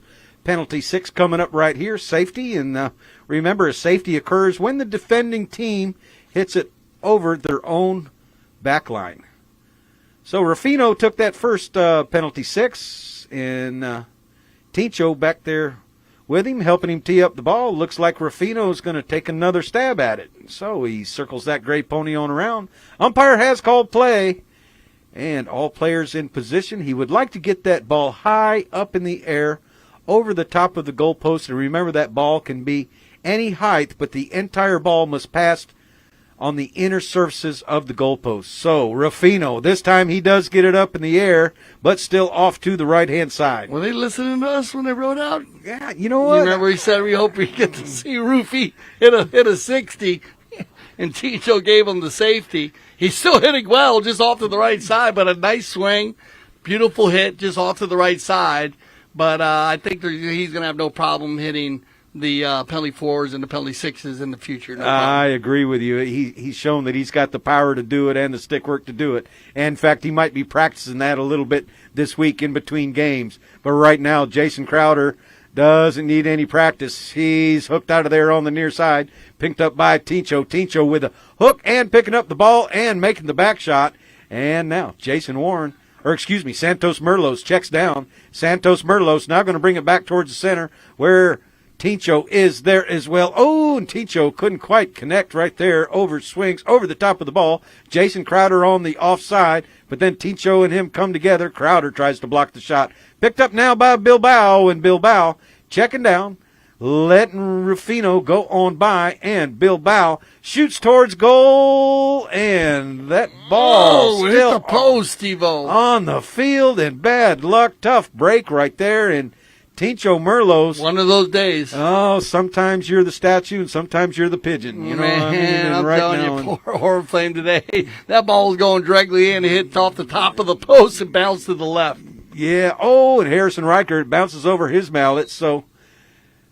penalty 6 coming up right here, safety. And remember, a safety occurs when the defending team hits it over their own back line. So Rufino took that first penalty 6, and Tincho back there with him, helping him tee up the ball. Looks like Rufino's going to take another stab at it. So he circles that gray pony on around. Umpire has called play, and all players in position. He would like to get that ball high up in the air over the top of the goalpost. And remember, that ball can be any height, but the entire ball must pass on the inner surfaces of the goalpost. So Rufino, this time he does get it up in the air, but still off to the right-hand side. Were they listening to us when they wrote out? Yeah, you know what? You remember he said we hope we get to see Rufy hit a 60, and Tito gave him the safety. He's still hitting well, just off to the right side, but a nice swing, beautiful hit, just off to the right side. But I think he's going to have no problem hitting the penalty 4s and the penalty 6s in the future. No I agree with you. He's shown that he's got the power to do it and the stick work to do it. And in fact, he might be practicing that a little bit this week in between games. But right now, Jason Crowder doesn't need any practice. He's hooked out of there on the near side, picked up by Tincho. Tincho with a hook and picking up the ball and making the back shot. And now Santos Merlos checks down. Santos Merlos now going to bring it back towards the center where Tincho is there as well. Oh, and Tincho couldn't quite connect right there. Swings over the top of the ball. Jason Crowder on the offside, but then Tincho and him come together. Crowder tries to block the shot. Picked up now by Bilbao, and Bilbao checking down, letting Rufino go on by, and Bilbao shoots towards goal, and that ball still hit the post, Steve-O. On the field, and bad luck. Tough break right there, and Tincho Merlos. One of those days. Oh, sometimes you're the statue and sometimes you're the pigeon. You know what I mean? And I'm right telling now, you, poor Oriflamme today. That ball was going directly in. It hit off the top of the post and bounced to the left. Yeah. Oh, and Harrison Riker bounces over his mallet. So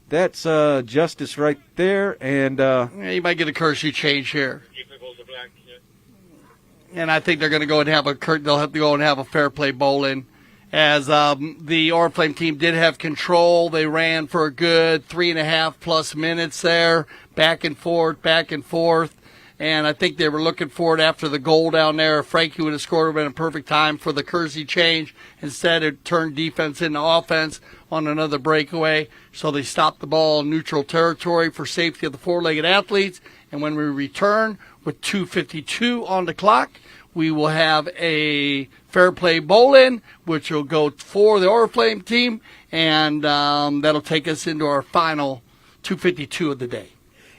that's justice right there. And you might get a curfew change here. And I think they're going to go and have they'll have to go and have a fair play bowling. As the Oriflamme team did have control. They ran for a good 3.5+ minutes there, back and forth. And I think they were looking for it after the goal down there. If Frankie would have scored, it would have been a perfect time for the Kersey change. Instead, it turned defense into offense on another breakaway. So they stopped the ball in neutral territory for safety of the four-legged athletes. And when we return with 2:52 on the clock, we will have a fair play bowl-in, which will go for the Oriflamme team, and that'll take us into our final 2:52 of the day.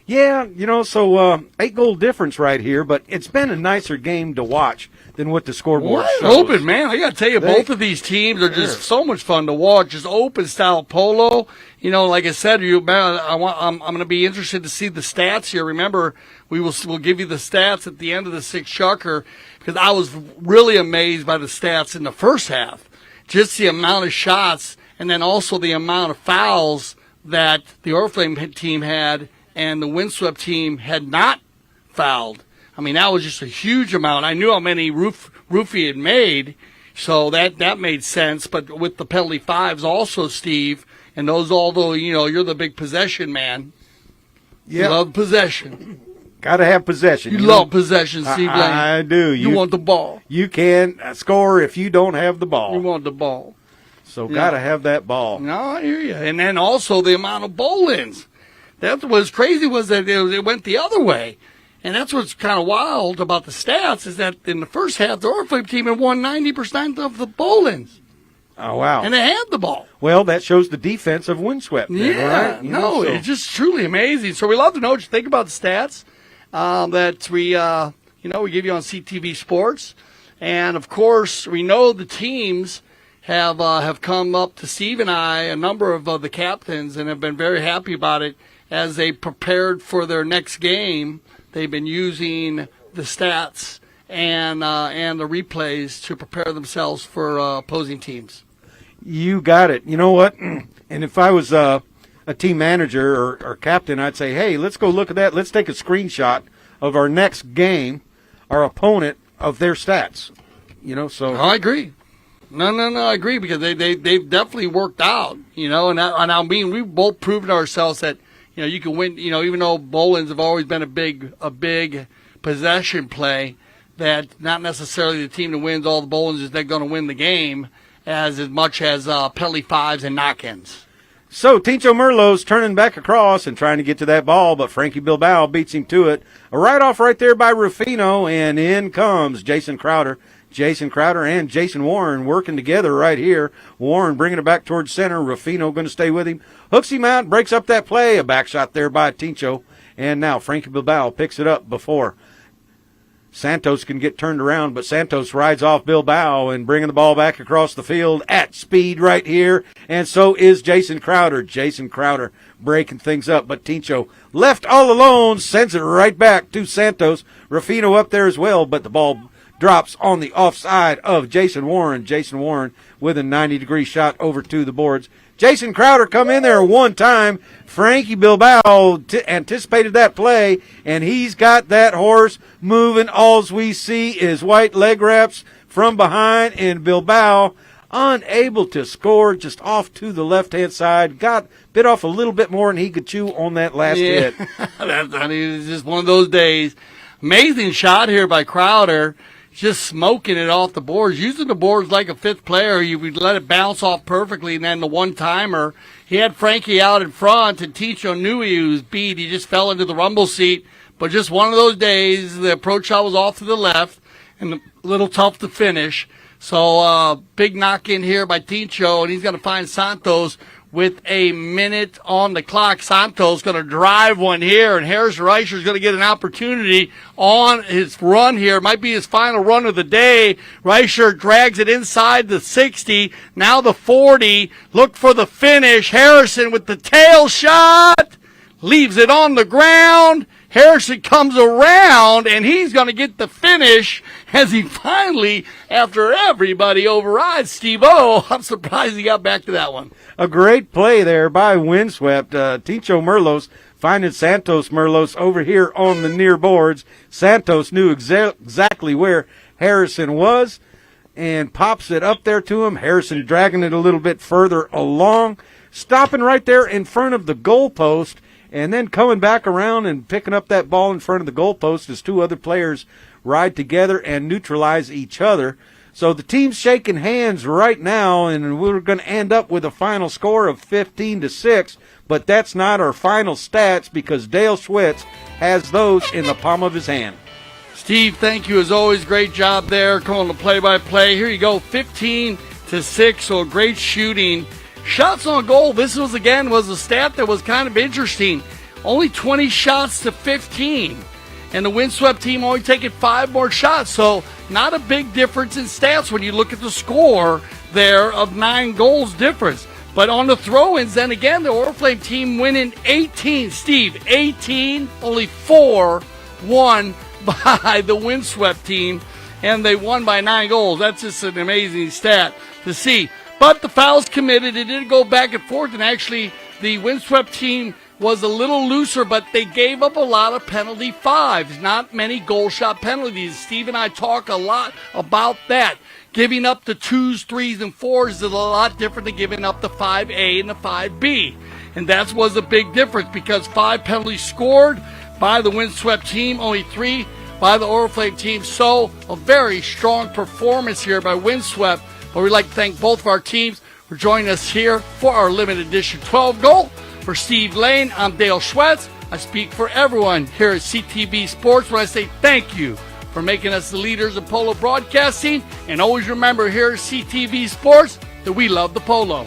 Yeah, so 8-goal difference right here, but it's been a nicer game to watch than what the scoreboard shows. Open, man. I got to tell you, both of these teams are just so much fun to watch. Just open-style polo. Like I said, I'm going to be interested to see the stats here. Remember, we'll give you the stats at the end of the sixth chucker, because I was really amazed by the stats in the first half. Just the amount of shots, and then also the amount of fouls that the Oriflamme team had and the Windswept team had not fouled. I mean, that was just a huge amount. I knew how many Roofy had made, so that made sense. But with the penalty 5s also, Steve, and those, although, you're the big possession man. Yeah. You love possession. Got to have possession. You love possession, Steve Lane. I do. You want the ball. You can't score if you don't have the ball. You want the ball. So got to have that ball. No, I hear you. And then also the amount of bowl-ins. That was crazy was that it went the other way. And that's what's kind of wild about the stats is that in the first half, the Oriflamme team had won 90% of the bowl-ins. Oh, wow. And they had the ball. Well, that shows the defense of Windswept. Yeah. Right? It's just truly amazing. So we love to know what you think about the stats that we give you on CTV Sports. And, of course, we know the teams have come up to Steve and I, a number of the captains, and have been very happy about it as they prepared for their next game. They've been using the stats and the replays to prepare themselves for opposing teams. You got it. You know what? And if I was a team manager or captain, I'd say, hey, let's go look at that. Let's take a screenshot of our next game, our opponent, of their stats. So I agree. No, I agree, because they've definitely worked out, and I mean, we've both proven ourselves that, you can win, even though bowlings have always been a big possession play, that not necessarily the team that wins all the bowlings is they're going to win the game as much as penalty fives and knock-ins. So Tincho Merlot's turning back across and trying to get to that ball, but Frankie Bilbao beats him to it. A write-off right there by Rufino, and in comes Jason Crowder. Jason Crowder and Jason Warren working together right here. Warren bringing it back towards center. Rufino going to stay with him. Hooks him out, breaks up that play. A back shot there by Tincho. And now Frankie Bilbao picks it up before Santos can get turned around, but Santos rides off Bilbao and bringing the ball back across the field at speed right here, and so is Jason Crowder. Jason Crowder breaking things up, but Tincho left all alone, sends it right back to Santos. Rufino up there as well, but the ball drops on the offside of Jason Warren. Jason Warren with a 90-degree shot over to the boards. Jason Crowder come in there one time. Frankie Bilbao anticipated that play, and he's got that horse moving. Alls we see is white leg wraps from behind, and Bilbao unable to score, just off to the left-hand side. Got bit off a little bit more than he could chew on that last hit. It's just one of those days. Amazing shot here by Crowder. Just smoking it off the boards, using the boards like a fifth player. You would let it bounce off perfectly, and then the one-timer, he had Frankie out in front, and Tincho knew he was beat. He just fell into the rumble seat. But just one of those days, the approach shot was off to the left, and a little tough to finish. So big knock in here by Tincho, and he's going to find Santos with a minute on the clock. Santos going to drive one here, and Harrison Reicher's going to get an opportunity on his run here. It might be his final run of the day. Reicher drags it inside the 60, now the 40. Look for the finish. Harrison with the tail shot, leaves it on the ground. Harrison comes around, and he's going to get the finish as he finally, after everybody overrides Steve-O, I'm surprised he got back to that one. A great play there by Windswept. Tincho Merlos finding Santos Merlos over here on the near boards. Santos knew exactly where Harrison was and pops it up there to him. Harrison dragging it a little bit further along, stopping right there in front of the goalpost, and then coming back around and picking up that ball in front of the goalpost as two other players ride together and neutralize each other. So the team's shaking hands right now, and we're going to end up with a final score of 15-6, but that's not our final stats because Dale Schwitz has those in the palm of his hand. Steve, thank you as always. Great job there calling the play-by-play. Here you go, 15-6, so great shooting. Shots on goal, this was a stat that was kind of interesting. Only 20 shots to 15. And the Windswept team only taking 5 more shots. So not a big difference in stats when you look at the score there of 9 goals difference. But on the throw-ins, then again, the Oriflamme team winning 18. Steve, 18, only 4 won by the Windswept team. And they won by 9 goals. That's just an amazing stat to see. But the fouls committed, it didn't go back and forth, and actually the Windswept team was a little looser, but they gave up a lot of penalty fives, not many goal shot penalties. Steve and I talk a lot about that. Giving up the 2s, 3s, and 4s is a lot different than giving up the 5A and the 5B. And that was a big difference because 5 penalties scored by the Windswept team, only 3 by the Oriflamme team. So a very strong performance here by Windswept. But we'd like to thank both of our teams for joining us here for our limited edition 12 goal. For Steve Lane, I'm Dale Schwetz. I speak for everyone here at CTV Sports when I say thank you for making us the leaders of polo broadcasting. And always remember here at CTV Sports that we love the polo.